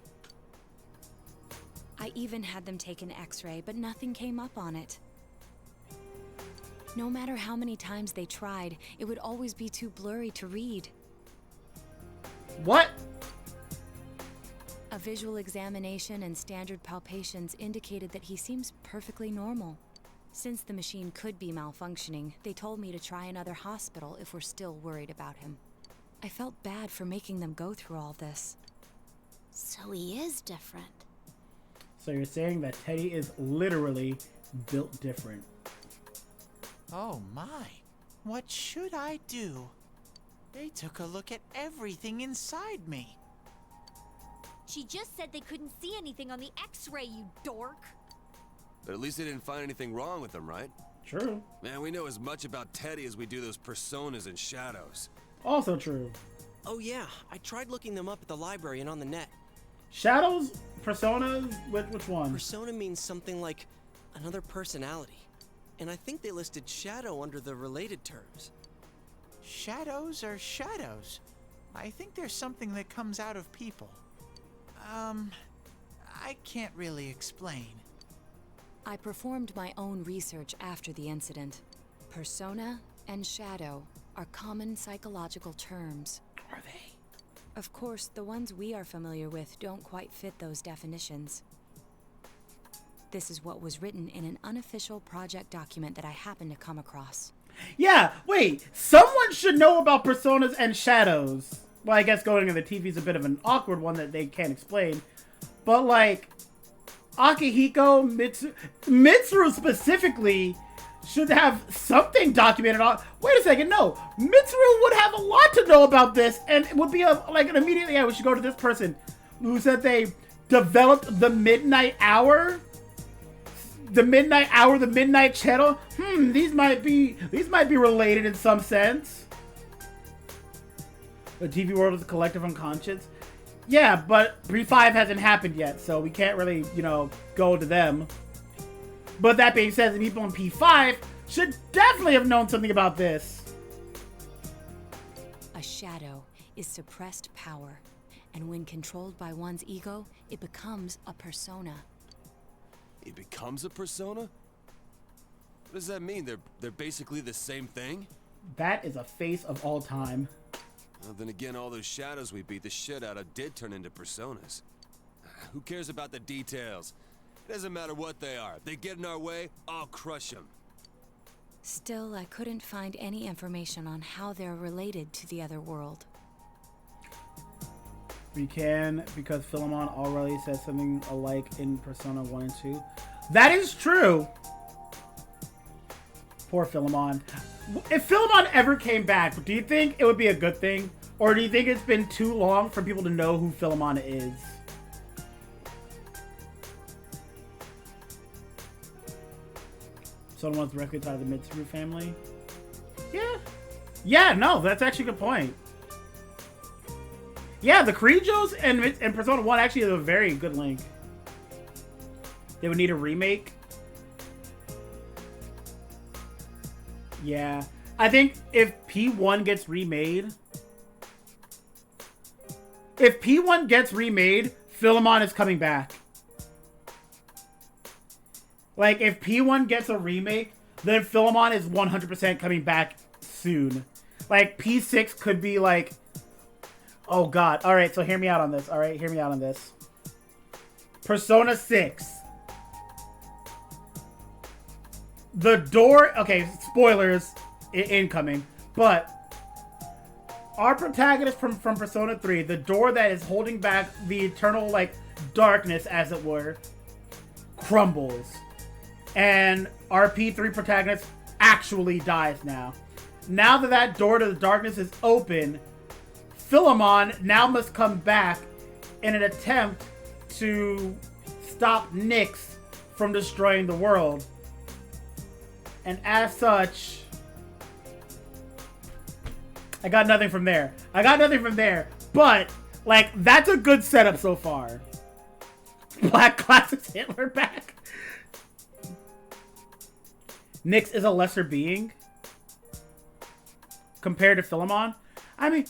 I even had them take an X-ray, but nothing came up on it. No matter how many times they tried, it would always be too blurry to read. What? A visual examination and standard palpations indicated that he seems perfectly normal. Since the machine could be malfunctioning, they told me to try another hospital if we're still worried about him. I felt bad for making them go through all this. So he is different. So you're saying that Teddy is literally built different. Oh my. What should I do? They took a look at everything inside me. She just said they couldn't see anything on the X-ray, you dork. But at least they didn't find anything wrong with him, right? True. Man, we know as much about Teddy as we do those personas and shadows. Also true. Oh yeah, I tried looking them up at the library and on the net. Shadows? Personas? Which one? Persona means something like another personality. And I think they listed shadow under the related terms. Shadows are shadows. I think there's something that comes out of people. I can't really explain. I performed my own research after the incident. Persona and shadow are common psychological terms. Are they? Of course, the ones we are familiar with don't quite fit those definitions. This is what was written in an unofficial project document that I happened to come across. Yeah, wait. Someone should know about personas and shadows. Well, I guess going to the TV is a bit of an awkward one that they can't explain. But, like, Akihiko, Mitsuru specifically should have something documented on. Wait a second, no. Mitsuru would have a lot to know about this, and it would be like an immediate, yeah, we should go to this person who said they developed the midnight hour. The midnight hour, the midnight channel. These might be related in some sense. The TV world is a collective unconscious. Yeah, but Pre-5 hasn't happened yet, so we can't really, go to them. But that being said, the people in P5 should definitely have known something about this. A shadow is suppressed power, and when controlled by one's ego, it becomes a persona. It becomes a persona? What does that mean? They're basically the same thing? That is a face of all time. Well, then again, all those shadows we beat the shit out of did turn into personas. Who cares about the details? It doesn't matter what they are. If they get in our way, I'll crush them. Still, I couldn't find any information on how they're related to the other world. We can, because Philemon already says something alike in Persona 1 and 2. That is true! Poor Philemon. If Philemon ever came back, do you think it would be a good thing? Or do you think it's been too long for people to know who Philemon is? Someone's directly tied to the Mitsuru family? Yeah. Yeah, no, that's actually a good point. Yeah, the Krijos and Persona 1 actually is a very good link. They would need a remake. Yeah. I think if P1 gets remade... If P1 gets remade, Philemon is coming back. Like, if P1 gets a remake, then Philemon is 100% coming back soon. Like, P6 could be like... Oh, God. All right, so hear me out on this. All right, hear me out on this. Persona 6. The door... Okay, spoilers incoming. But our protagonist from Persona 3, the door that is holding back the eternal, like, darkness, as it were, crumbles. And our P3 protagonist actually dies now. Now that that door to the darkness is open... Philemon now must come back in an attempt to stop Nyx from destroying the world. And as such, I got nothing from there. But, like, that's a good setup so far. Black Classics Hitler back. Nyx is a lesser being compared to Philemon. I mean...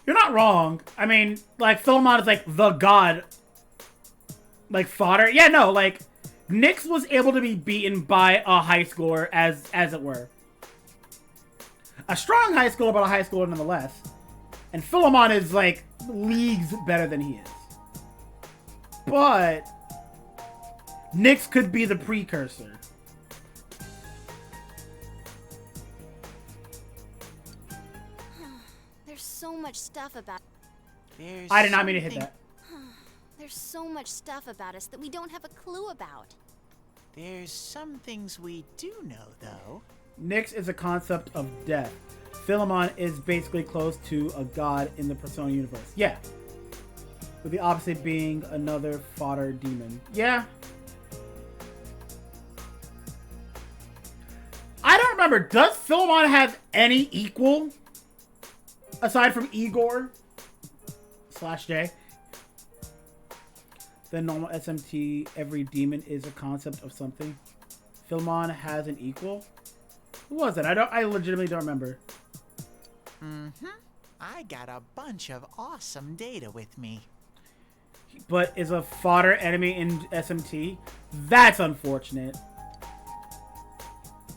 You're not wrong. I mean, like, Philemon is, like, the god. Like, fodder. Yeah, no, like, Nyx was able to be beaten by a high schooler, as it were. A strong high schooler, but a high schooler nonetheless. And Philemon is, like, leagues better than he is. But Nyx could be the precursor. There's so much stuff about. I did not mean to hit that. There's so much stuff about us that we don't have a clue about. There's some things we do know, though. Nyx is a concept of death. Philemon is basically close to a god in the Persona universe. Yeah. With the opposite being another fodder demon. Yeah. I don't remember. Does Philemon have any equal? Aside from Igor / J. The normal SMT, every demon is a concept of something. Philemon has an equal? Who was it? I legitimately don't remember. I got a bunch of awesome data with me. But is a fodder enemy in SMT? That's unfortunate.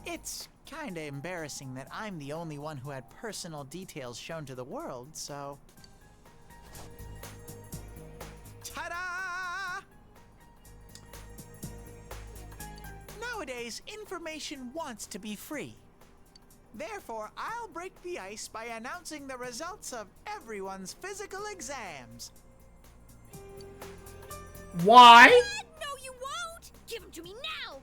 It's kinda embarrassing that I'm the only one who had personal details shown to the world, so... Ta-da! Nowadays, information wants to be free. Therefore, I'll break the ice by announcing the results of everyone's physical exams. Why? No, you won't! Give him to me now!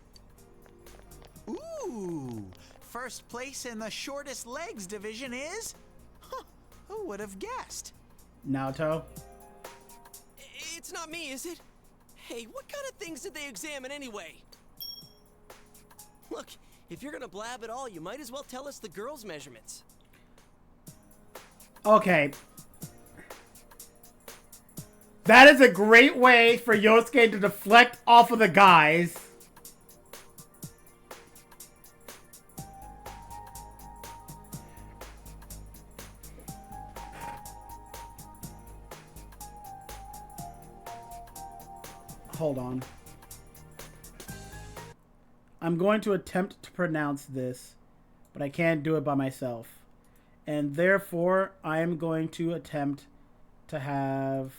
Ooh! First place in the shortest legs division is... Huh, who would have guessed? Naoto? It's not me, is it? Hey, what kind of things did they examine anyway? Look, if you're gonna blab at all, you might as well tell us the girls' measurements. Okay. That is a great way for Yosuke to deflect off of the guys. Hold on. I'm going to attempt to pronounce this, but I can't do it by myself. And therefore, I am going to attempt to have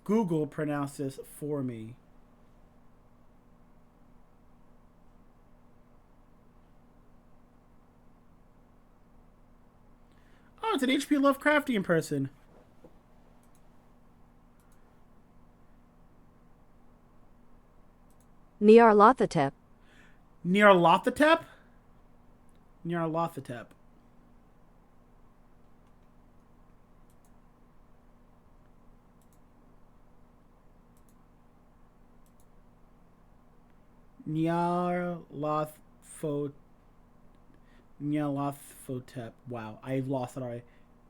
Google pronounce this for me. Oh, it's an HP Lovecraftian person. Nyarlathotep. Nyarlathotep? Nyarlathotep. Nyarlathotep. Wow, I lost it already.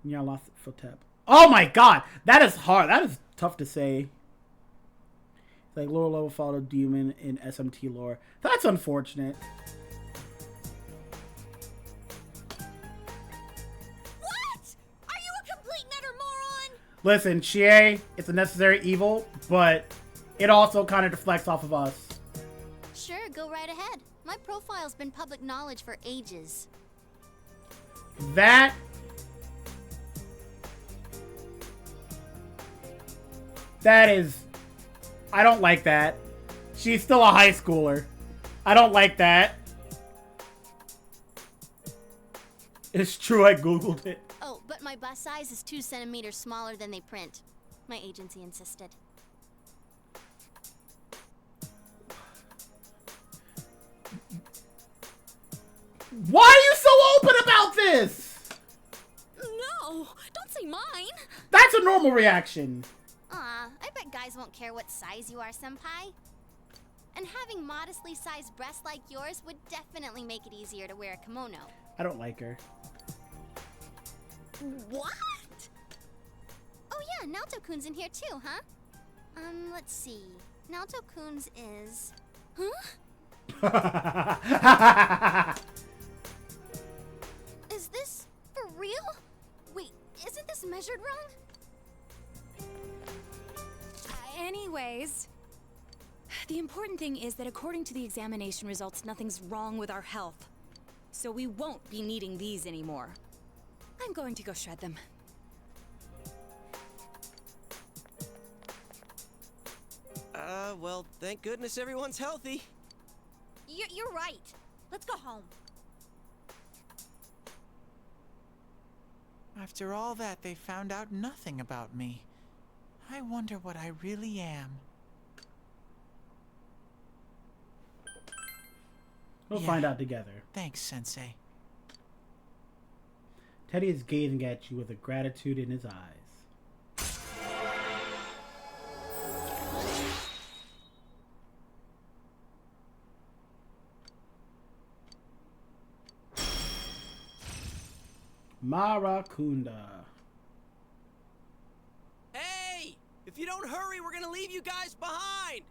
Nyarlathotep. Oh my god! That is hard. That is tough to say. Like lower level follow demon in SMT lore. That's unfortunate. What? Are you a complete and utter moron? Listen, Chie, it's a necessary evil, but it also kind of deflects off of us. Sure, go right ahead. My profile's been public knowledge for ages. That is... I don't like that. She's still a high schooler. I don't like that. It's true, I googled it. Oh, but my bust size is 2 centimeters smaller than they print. My agency insisted. Why are you so open about this? No, don't say mine. That's a normal reaction. Aw, I bet guys won't care what size you are, senpai. And having modestly sized breasts like yours would definitely make it easier to wear a kimono. I don't like her. What? Oh yeah, Naoto-kun's in here too, huh? Let's see. Naoto-kun's is... Huh? Is this for real? Wait, isn't this measured wrong? Anyways, the important thing is that according to the examination results, nothing's wrong with our health. So we won't be needing these anymore. I'm going to go shred them. Well, thank goodness everyone's healthy. You're right. Let's go home. After all that, they found out nothing about me. I wonder what I really am. We'll find out together. Thanks, Sensei. Teddy is gazing at you with a gratitude in his eyes. Maracunda. Hey! If you don't hurry, we're gonna leave you guys behind!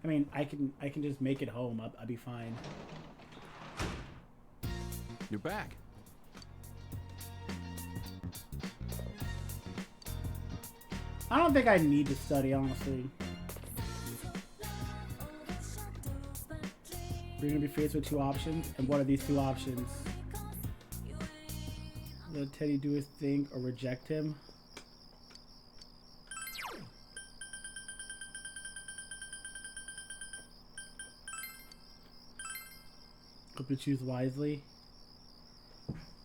I mean, I can just make it home. I'll be fine. You're back. I don't think I need to study, honestly. We're gonna be faced with two options, and what are these two options? Let Teddy do his thing or reject him. Hope you choose wisely.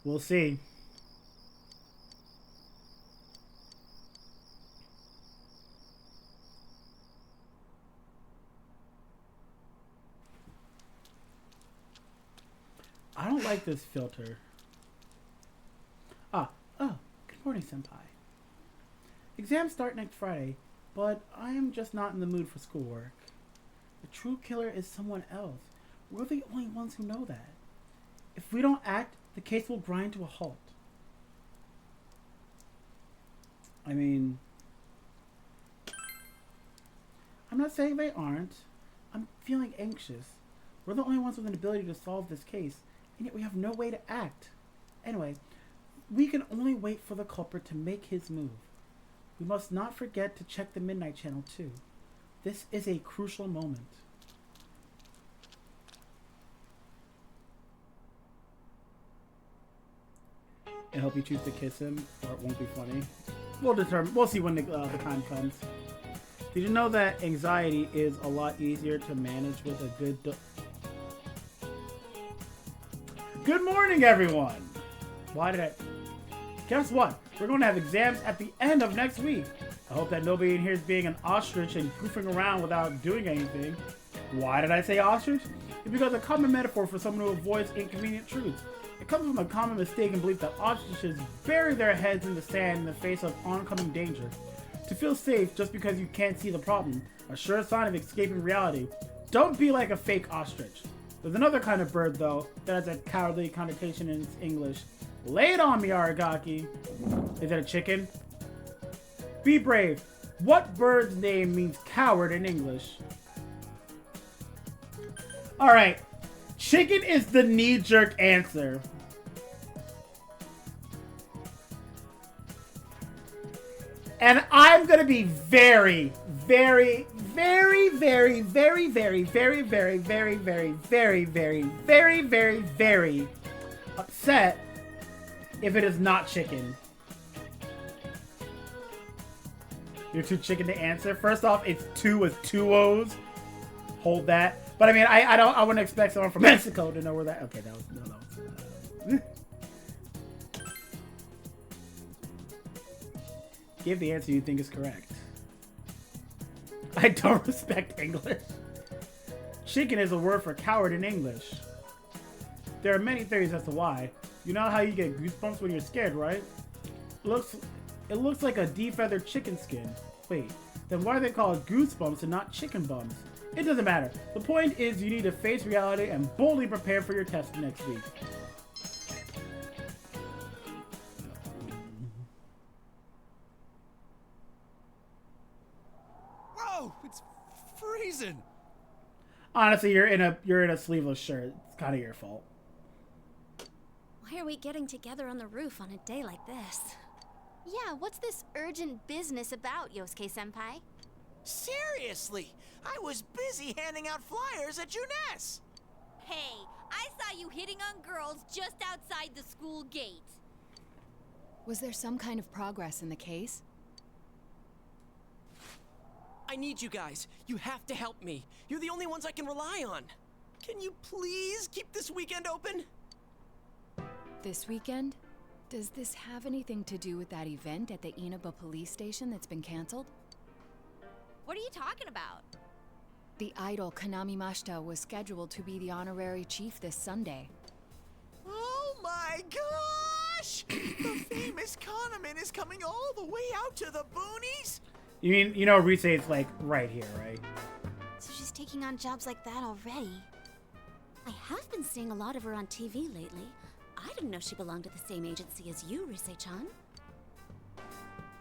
We'll see. I don't like this filter. Good morning, Senpai. Exams start next Friday, but I am just not in the mood for schoolwork. The true killer is someone else. We're the only ones who know that. If we don't act, the case will grind to a halt. I mean, I'm not saying they aren't. I'm feeling anxious. We're the only ones with an ability to solve this case, and yet we have no way to act. Anyway, we can only wait for the culprit to make his move. We must not forget to check the Midnight Channel too. This is a crucial moment. I hope you choose to kiss him, or it won't be funny. We'll see when the time comes. Did you know that anxiety is a lot easier to manage with a good Good morning, everyone! Guess what? We're going to have exams at the end of next week. I hope that nobody in here is being an ostrich and goofing around without doing anything. Why did I say ostrich? It's because a common metaphor for someone who avoids inconvenient truths. It comes from a common mistaken belief that ostriches bury their heads in the sand in the face of oncoming danger. To feel safe just because you can't see the problem, a sure sign of escaping reality. Don't be like a fake ostrich. There's another kind of bird, though, that has a cowardly connotation in its English. Lay it on me, Aragaki. Is it a chicken? Be brave. What bird's name means coward in English? Alright. Chicken is the knee-jerk answer. And I'm gonna be very, very, very, very, very, very, very, very, very, very, very, very, very, very, very upset if it is not chicken. You're too chicken to answer. First off, it's two with two O's. Hold that. But I mean, I wouldn't expect someone from Mexico to know where that. Okay, that was no. Give the answer you think is correct. I don't respect English. Chicken is a word for coward in English. There are many theories as to why. You know how you get goosebumps when you're scared, right? It looks like a defeathered chicken skin. Wait, then why are they called goosebumps and not chicken bumps? It doesn't matter. The point is you need to face reality and boldly prepare for your test next week. Whoa, it's freezing. Honestly, you're in a sleeveless shirt. It's kind of your fault. Why are we getting together on the roof on a day like this? Yeah, what's this urgent business about, Yosuke-senpai? Seriously, I was busy handing out flyers at Juness. Hey, I saw you hitting on girls just outside the school gate. Was there some kind of progress in the case? I need you guys. You have to help me. You're the only ones I can rely on. Can you please keep this weekend open? This weekend? Does this have anything to do with that event at the Inaba police station that's been canceled? What are you talking about? The idol Kanami Mashita was scheduled to be the honorary chief this Sunday. Oh my gosh! The famous Kahneman is coming all the way out to the boonies? You mean, you know, Rise is like right here, right? So she's taking on jobs like that already. I have been seeing a lot of her on TV lately. I didn't know she belonged to the same agency as you, Rise-chan.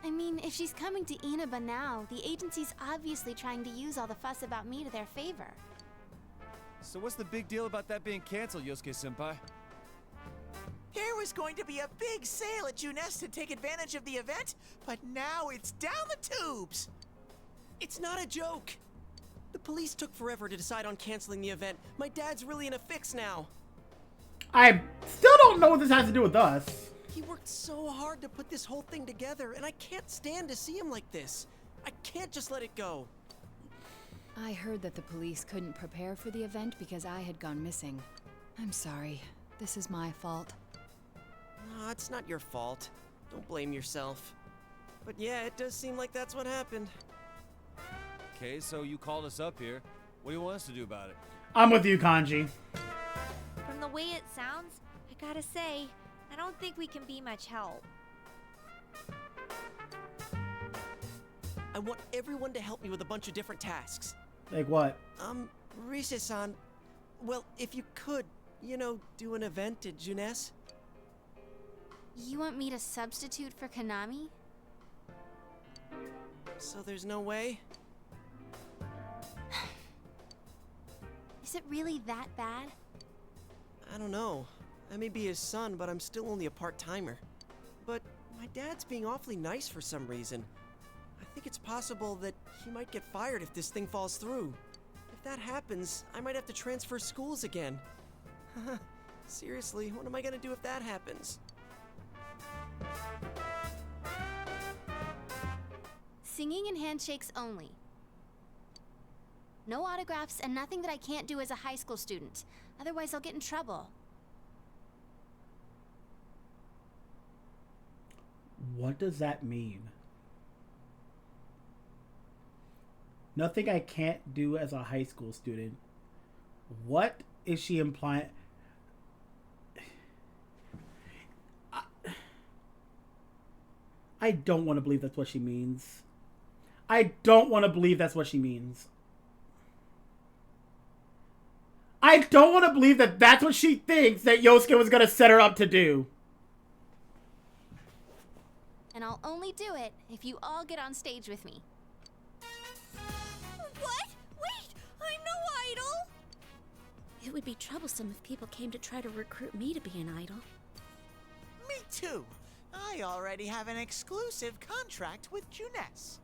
I mean, if she's coming to Inaba now, the agency's obviously trying to use all the fuss about me to their favor. So what's the big deal about that being canceled, Yosuke-senpai? There was going to be a big sale at Junes to take advantage of the event, but now it's down the tubes. It's not a joke. The police took forever to decide on canceling the event. My dad's really in a fix now. I still don't know what this has to do with us. He worked so hard to put this whole thing together, and I can't stand to see him like this. I can't just let it go. I heard that the police couldn't prepare for the event because I had gone missing. I'm sorry. This is my fault. No, it's not your fault. Don't blame yourself. But yeah, it does seem like that's what happened. Okay, so you called us up here. What do you want us to do about it? I'm with you, Kanji. From the way it sounds, I gotta say, I don't think we can be much help. I want everyone to help me with a bunch of different tasks. Like what? Rise-san, well, if you could, you know, do an event at Junes. You want me to substitute for Kanami? So there's no way? Is it really that bad? I don't know. I may be his son, but I'm still only a part-timer. But my dad's being awfully nice for some reason. I think it's possible that he might get fired if this thing falls through. If that happens, I might have to transfer schools again. Seriously, what am I gonna do if that happens? Singing and handshakes only. No autographs and nothing that I can't do as a high school student. Otherwise, I'll get in trouble. What does that mean? Nothing I can't do as a high school student. What is she implying? I don't want to believe that's what she means. I don't want to believe that's what she means. I don't want to believe that that's what she thinks that Yosuke was going to set her up to do. And I'll only do it if you all get on stage with me. What? Wait! I'm no idol! It would be troublesome if people came to try to recruit me to be an idol. Me too. I already have an exclusive contract with Junes.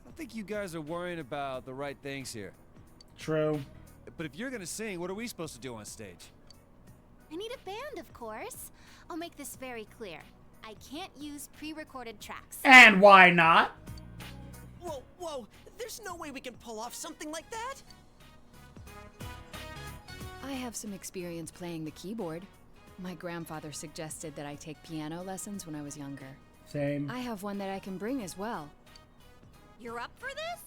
I think you guys are worrying about the right things here. True. But if you're gonna sing, what are we supposed to do on stage? I need a band, of course. I'll make this very clear. I can't use pre-recorded tracks. And why not? Whoa, whoa! There's no way we can pull off something like that! I have some experience playing the keyboard. My grandfather suggested that I take piano lessons when I was younger. Same. I have one that I can bring as well. You're up for this?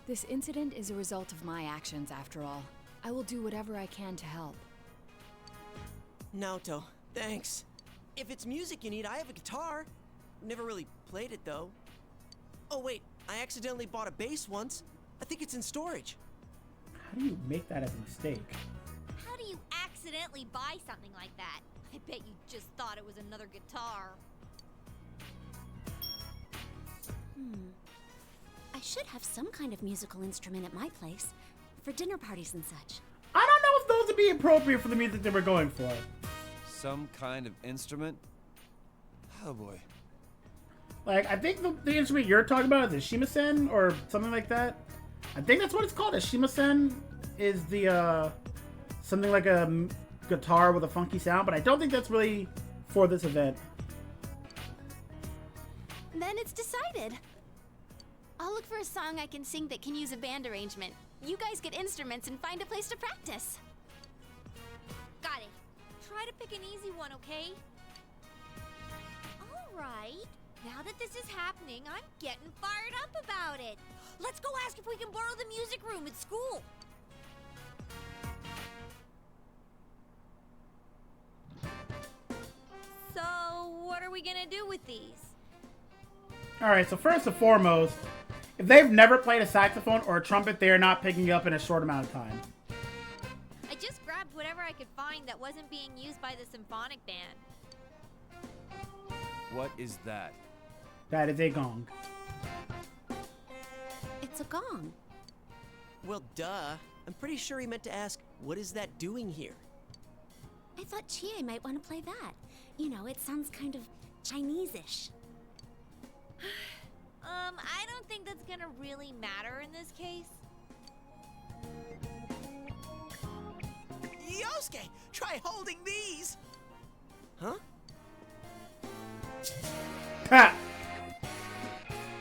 This incident is a result of my actions, after all. I will do whatever I can to help. Naoto, thanks. If it's music you need, I have a guitar. Never really played it, though. Oh, wait, I accidentally bought a bass once. I think it's in storage. How do you make that as a mistake? How do you accidentally buy something like that? I bet you just thought it was another guitar. I should have some kind of musical instrument at my place for dinner parties and such. I don't know if those would be appropriate for the music that we're going for. Some kind of instrument? Oh boy. Like, I think the instrument you're talking about is a shimisen or something like that. I think that's what it's called. A shimisen is the, something like a guitar with a funky sound, but I don't think that's really for this event. Then it's decided. I'll look for a song I can sing that can use a band arrangement. You guys get instruments and find a place to practice. Got it. Try to pick an easy one, okay? All right. Now that this is happening, I'm getting fired up about it. Let's go ask if we can borrow the music room at school. So, what are we gonna do with these? Alright, so first and foremost, if they've never played a saxophone or a trumpet, they are not picking up in a short amount of time. I just grabbed whatever I could find that wasn't being used by the symphonic band. What is that? That is a gong. It's a gong. Well, duh. I'm pretty sure he meant to ask, what is that doing here? I thought Chie might want to play that. You know, it sounds kind of Chinese-ish. I don't think that's gonna really matter in this case. Yosuke, try holding these. Huh? Ha!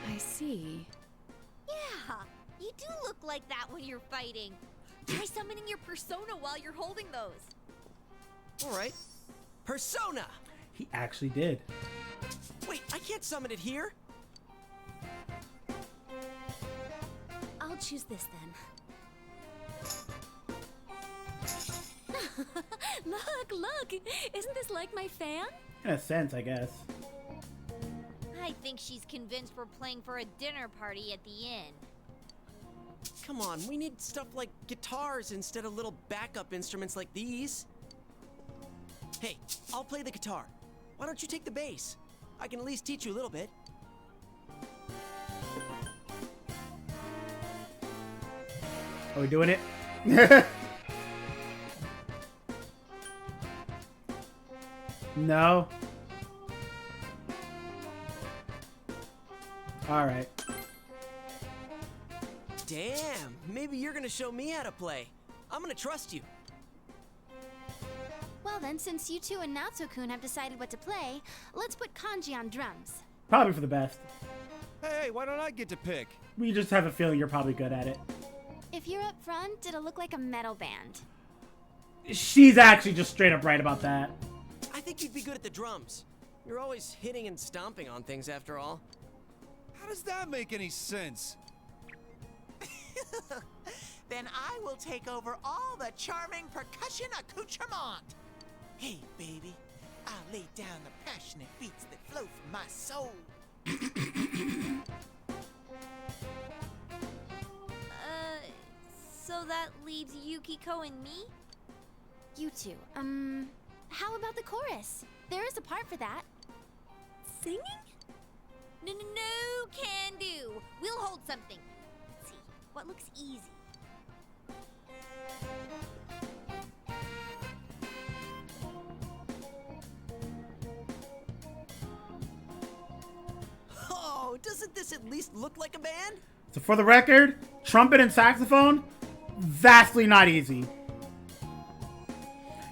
I see. Yeah, you do look like that when you're fighting. Try summoning your persona while you're holding those. All right. Persona! He actually did. Wait, I can't summon it here. I'll choose this then. Look! Isn't this like my fan? In a sense, I guess. I think she's convinced we're playing for a dinner party at the inn. Come on, we need stuff like guitars instead of little backup instruments like these. Hey, I'll play the guitar. Why don't you take the bass? I can at least teach you a little bit. Are we doing it? No. Alright. Damn, maybe you're gonna show me how to play. I'm gonna trust you. Well then, since you two and Natsu-kun have decided what to play, let's put Kanji on drums. Probably for the best. Hey, why don't I get to pick? We just have a feeling you're probably good at it. If you're up front, it'll look like a metal band. She's actually just straight up right about that. I think you'd be good at the drums. You're always hitting and stomping on things after all. How does that make any sense? Then I will take over all the charming percussion accoutrement. Hey, baby, I'll lay down the passionate beats that flow from my soul. So that leaves Yukiko and me? You two, how about the chorus? There is a part for that. Singing? No, can do. We'll hold something. Let's see, what looks easy? Oh, doesn't this at least look like a band? So for the record, trumpet and saxophone, vastly not easy.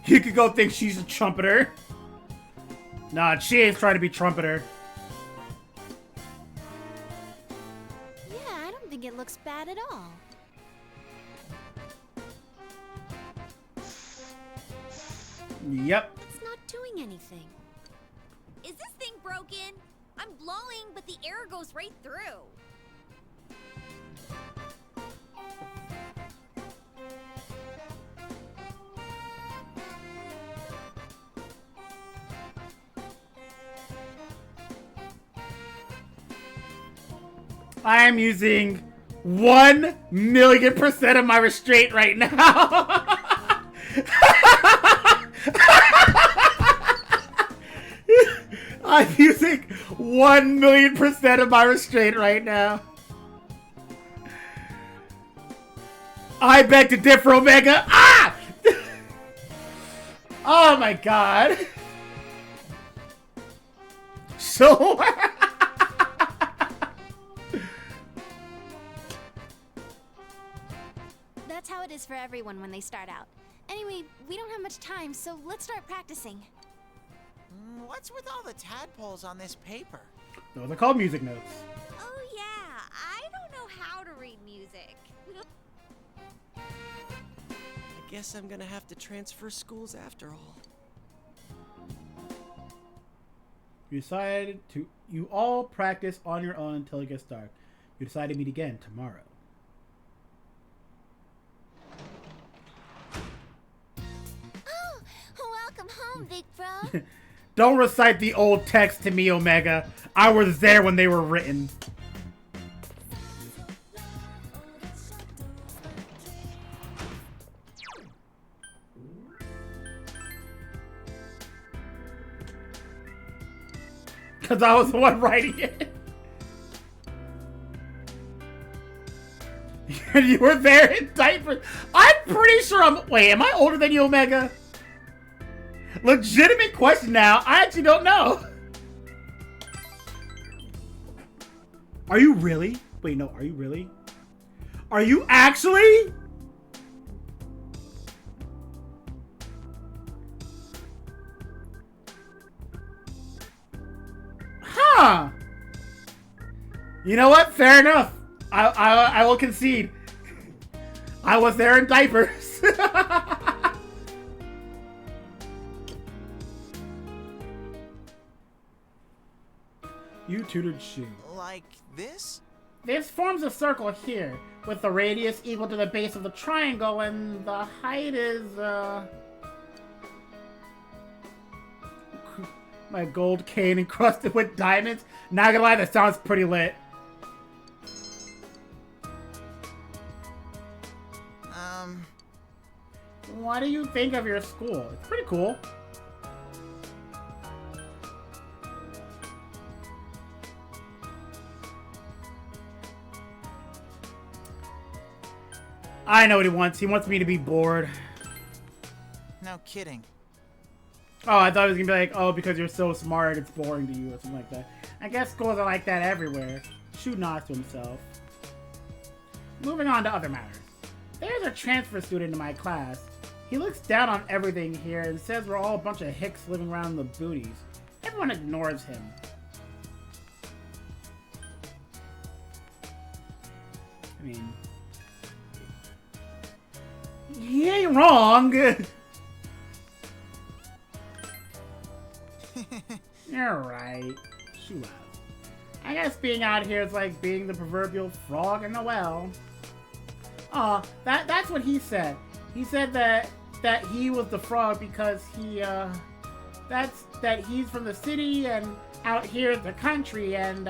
You could go think she's a trumpeter. Nah, she ain't trying to be trumpeter. Yeah, I don't think it looks bad at all. Yep. It's not doing anything. Is this thing broken? I'm blowing, but the air goes right through. I am using 1,000,000% of my restraint right now. I'm using 1,000,000% of my restraint right now. I beg to differ, Omega. Ah! Oh my god. So... That's how it is for everyone when they start out. Anyway, we don't have much time, so let's start practicing. What's with all the tadpoles on this paper? Those are called music notes. Oh yeah, I how to read music. I guess I'm gonna have to transfer schools after all. You all practice on your own until it gets dark. You decide to meet again tomorrow. Oh, welcome home, big bro. Don't recite the old text to me, Omega. I was there when they were written. Because I was the one writing it. And you were there in diapers. I'm pretty sure Wait, am I older than you, Omega? Legitimate question now. I actually don't know. Are you really? Wait, no, are you really? Are you actually? Huh. You know what? Fair enough. I will concede. I was there in diapers. You tutored Shu. Like this? This forms a circle here, with the radius equal to the base of the triangle, and the height is, my gold cane encrusted with diamonds. Not gonna lie, that sounds pretty lit. What do you think of your school? It's pretty cool. I know what he wants. He wants me to be bored. No kidding. Oh, I thought he was gonna be like, oh, because you're so smart, it's boring to you, or something like that. I guess schools are like that everywhere. Shu nods to himself. Moving on to other matters. There's a transfer student in my class. He looks down on everything here and says we're all a bunch of hicks living around in the booties. Everyone ignores him. I mean, he ain't wrong. You're right. Shu laughs. I guess being out here is like being the proverbial frog in the well. Aw, that's what he said. He said that he was the frog because that he's from the city and out here is the country, and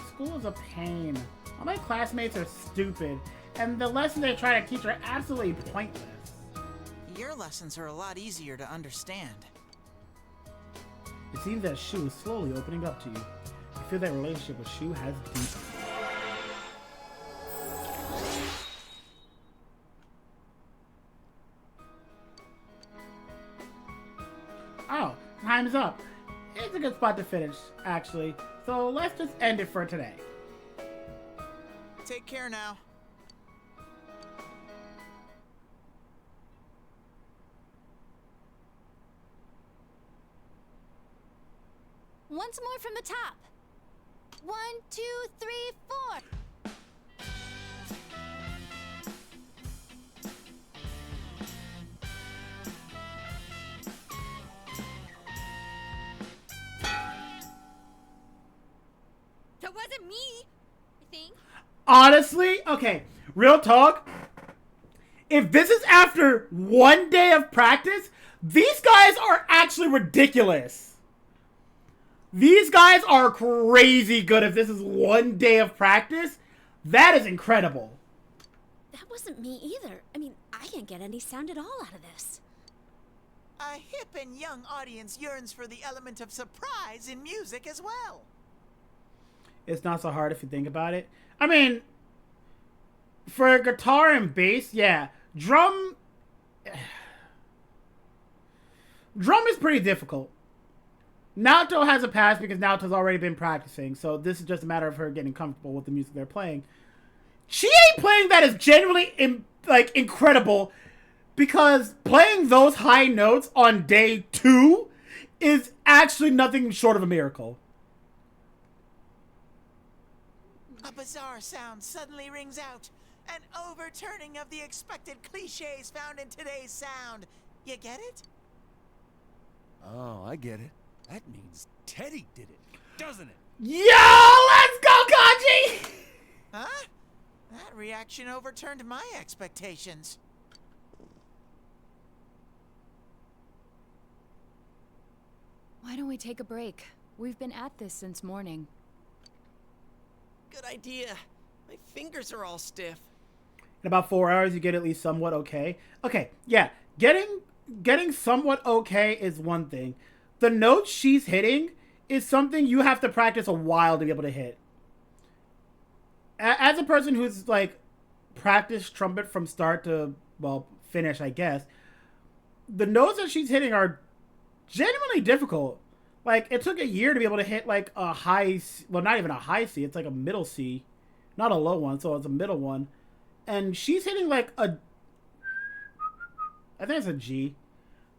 school is a pain. All my classmates are stupid, and the lessons they try to teach are absolutely pointless. Your lessons are a lot easier to understand. It seems that Shu is slowly opening up to you. You feel that relationship with Shu has deepened. Oh, time's up. It's a good spot to finish, actually. So let's just end it for today. Take care now. Once more from the top. 1, 2, 3, 4. That wasn't me, I think. Honestly, okay, real talk. If this is after one day of practice, these guys are actually ridiculous. These guys are crazy good if this is one day of practice. That is incredible. That wasn't me either. I mean, I can't get any sound at all out of this. A hip and young audience yearns for the element of surprise in music as well. It's not so hard if you think about it. I mean, for guitar and bass, yeah. Drum is pretty difficult. Naoto has a pass because Naoto's already been practicing, so this is just a matter of her getting comfortable with the music they're playing. Chie playing that is genuinely incredible, because playing those high notes on day 2 is actually nothing short of a miracle. A bizarre sound suddenly rings out. An overturning of the expected cliches found in today's sound. You get it? Oh, I get it. That means Teddy did it, doesn't it? Yo, let's go, Kanji! Huh? That reaction overturned my expectations. Why don't we take a break? We've been at this since morning. Good idea. My fingers are all stiff. In about 4 hours, you get at least somewhat okay. Okay, yeah. Getting somewhat okay is one thing. The notes she's hitting is something you have to practice a while to be able to hit. As a person who's, like, practiced trumpet from start to, well, finish, I guess, the notes that she's hitting are genuinely difficult. Like, it took a year to be able to hit, like, a high... Well, not even a high C. It's like a middle C. Not a low one, so it's a middle one. And she's hitting, like, a... I think it's a G.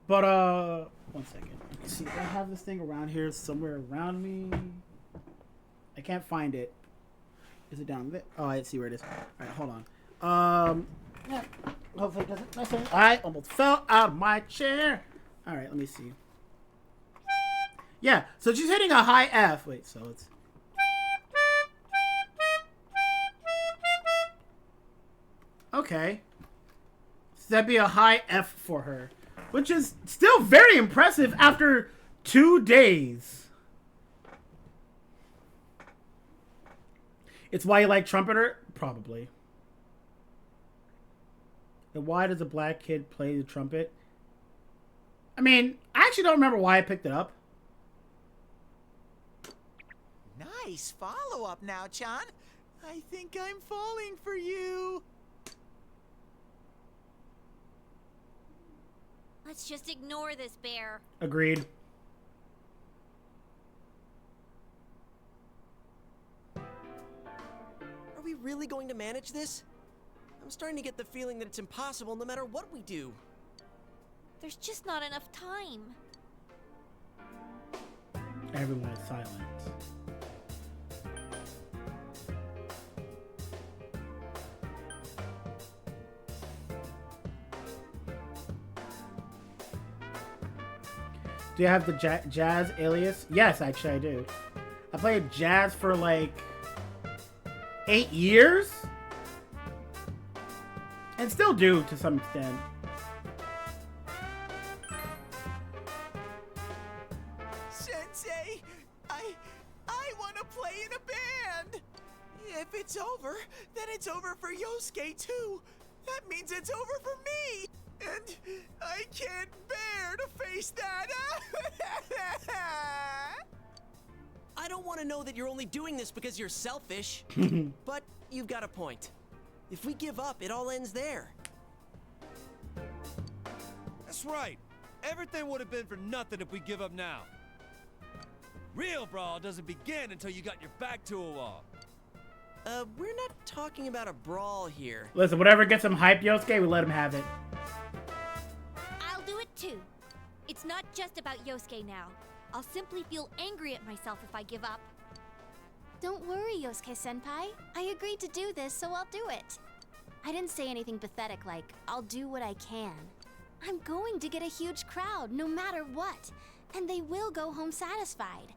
But, one second. Let me see. I have this thing around here somewhere around me. I can't find it. Is it down there? Oh, I see where it is. All right, hold on. Yeah. Hopefully it doesn't mess up. I almost fell out of my chair. All right, let me see. Yeah, so she's hitting a high F. Wait, so it's... Okay. So that'd be a high F for her. Which is still very impressive after 2 days. It's why you like trumpeter? Probably. And why does a black kid play the trumpet? I mean, I actually don't remember why I picked it up. Nice follow-up now, Chan. I think I'm falling for you. Let's just ignore this bear. Agreed. Are we really going to manage this? I'm starting to get the feeling that it's impossible no matter what we do. There's just not enough time. Everyone is silent. Do you have the jazz alias? Yes, actually I do. I played jazz for like 8 years. And still do to some extent. Sensei, I want to play in a band. If it's over, then it's over for Yosuke too. That means it's over for me. And I can't bear to face that. I don't want to know that you're only doing this because you're selfish. But you've got a point. If we give up, it all ends there. That's right. Everything would have been for nothing if we give up now. Real brawl doesn't begin until you got your back to a wall. We're not talking about a brawl here. Listen, whatever gets him hyped, Yosuke, we let him have it. I'll do it too. It's not just about Yosuke now. I'll simply feel angry at myself if I give up. Don't worry, Yosuke-senpai. I agreed to do this, so I'll do it. I didn't say anything pathetic like, I'll do what I can. I'm going to get a huge crowd, no matter what. And they will go home satisfied.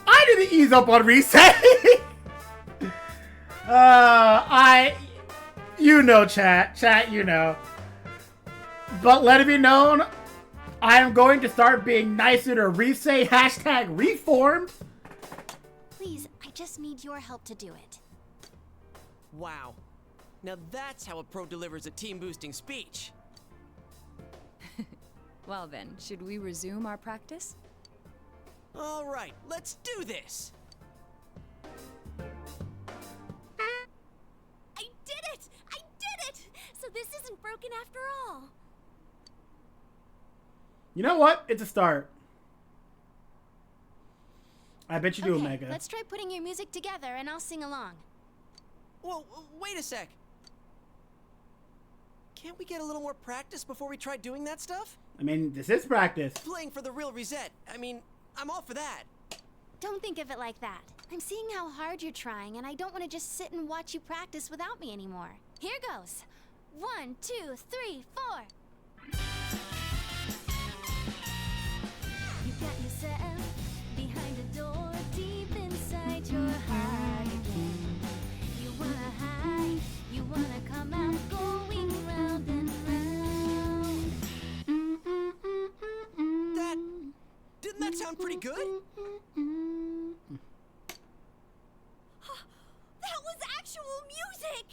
I didn't ease up on reset. You know, chat, you know. But let it be known, I am going to start being nicer to Risei #reformed. Please, I just need your help to do it. Wow. Now that's how a pro delivers a team-boosting speech. Well then, should we resume our practice? All right, let's do this. I did it! I did it! So this isn't broken after all. You know what? It's a start. I bet you do, Okay, Omega. let's try putting your music together and I'll sing along. Whoa, wait a sec. Can't we get a little more practice before we try doing that stuff? I mean, this is practice. Playing for the real reset. I mean, I'm all for that. Don't think of it like that. I'm seeing how hard you're trying, and I don't want to just sit and watch you practice without me anymore. Here goes. 1, 2, 3, 4. You got yourself behind the door, deep inside your heart again. You wanna hide, you wanna come out, going round and round. Didn't that sound pretty good? That was actual music!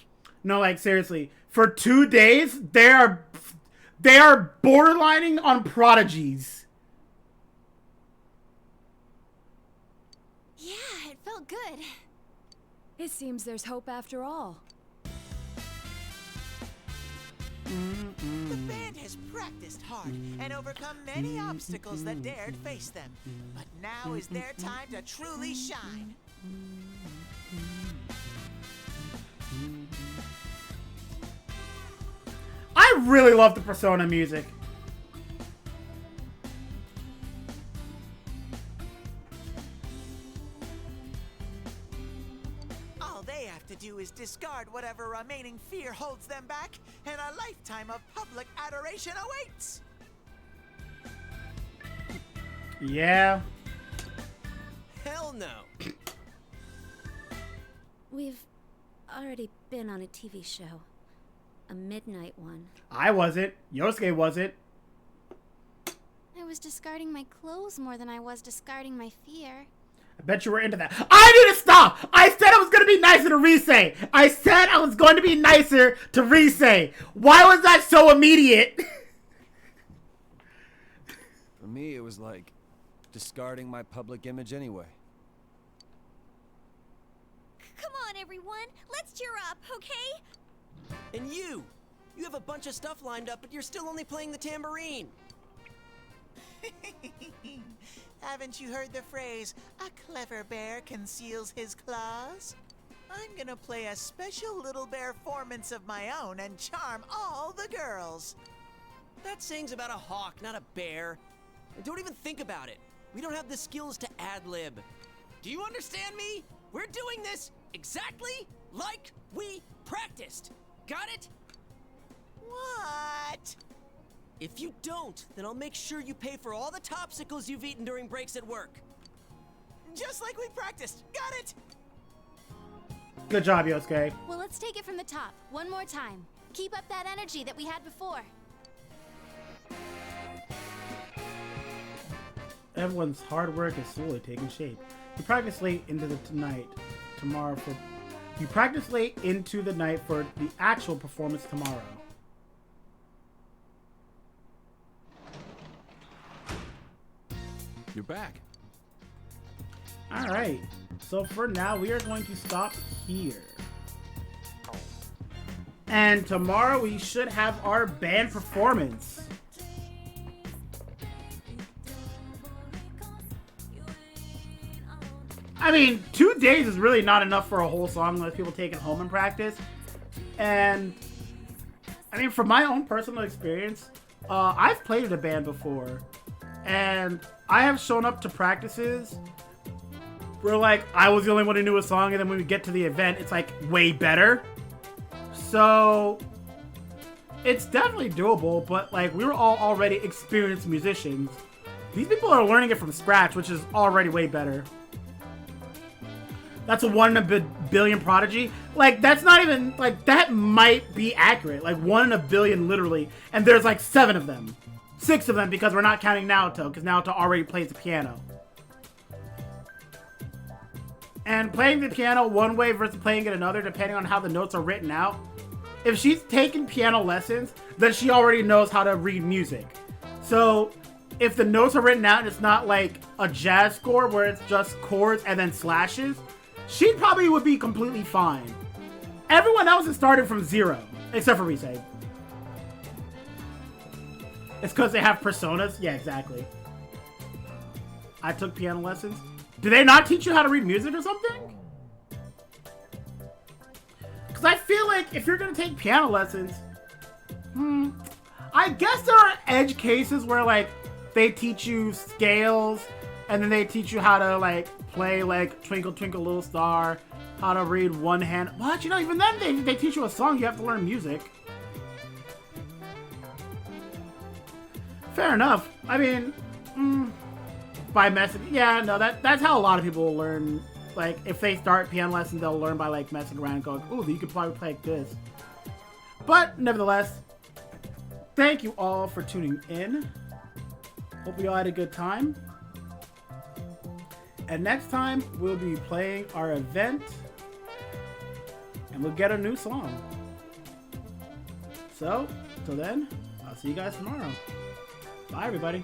No, like seriously, for 2 days they are borderlining on prodigies. Yeah, it felt good. It seems there's hope after all. The band has practiced hard and overcome many obstacles that dared face them. But now is their time to truly shine. I really love the Persona music. All they have to do is discard whatever remaining fear holds them back, and a lifetime of public adoration awaits. Yeah. Hell no. We've already been on a TV show. A midnight one. I wasn't. Yosuke wasn't. I was discarding my clothes more than I was discarding my fear. I bet you were into that. I need to stop! I said I was going to be nicer to Risei. I said I was going to be nicer to Risei. Why was that so immediate? For me, it was like discarding my public image anyway. Come on, everyone. Let's cheer up, okay? And you have a bunch of stuff lined up, but you're still only playing the tambourine. Haven't you heard the phrase, a clever bear conceals his claws? I'm gonna play a special little bear performance of my own and charm all the girls. That saying's about a hawk, not a bear. And don't even think about it. We don't have the skills to ad-lib. Do you understand me? We're doing this exactly like we practiced. Got it? What? If you don't, then I'll make sure you pay for all the topsicles you've eaten during breaks at work. Just like we practiced. Got it? Good job, Yosuke. Well, let's take it from the top. One more time. Keep up that energy that we had before. Everyone's hard work is slowly taking shape. You practice late into the night tomorrow for... You practice late into the night for the actual performance tomorrow. You're back. Alright, so for now we are going to stop here. And tomorrow we should have our band performance. I mean, 2 days is really not enough for a whole song unless people take it home and practice. And, I mean, from my own personal experience, I've played in a band before. And I have shown up to practices where, like, I was the only one who knew a song, and then when we get to the event, it's, like, way better. So, it's definitely doable, but, like, we were all already experienced musicians. These people are learning it from scratch, which is already way better. That's a 1 in a billion prodigy. Like, that's not even, like, that might be accurate. Like, 1 in a billion, literally. And there's, like, 7 of them. 6 of them, because we're not counting Naoto, because Naoto already plays the piano. And playing the piano one way versus playing it another, depending on how the notes are written out. If she's taken piano lessons, then she already knows how to read music. So, if the notes are written out and it's not like a jazz score where it's just chords and then slashes, she probably would be completely fine. Everyone else has started from 0, except for Rise. It's because they have personas? Yeah, exactly. I took piano lessons. Do they not teach you how to read music or something? Because I feel like if you're going to take piano lessons, I guess there are edge cases where, like, they teach you scales, and then they teach you how to, like, play, like, Twinkle Twinkle Little Star, how to read one hand. But, you know, even then, they teach you a song, you have to learn music. Fair enough. I mean, by messing, yeah, no, that's how a lot of people will learn. Like, if they start piano lessons, they'll learn by, like, messing around and going, ooh, you could probably play like this. But, nevertheless, thank you all for tuning in. Hope you all had a good time. And next time, we'll be playing our event. And we'll get a new song. So, till then, I'll see you guys tomorrow. Bye, everybody.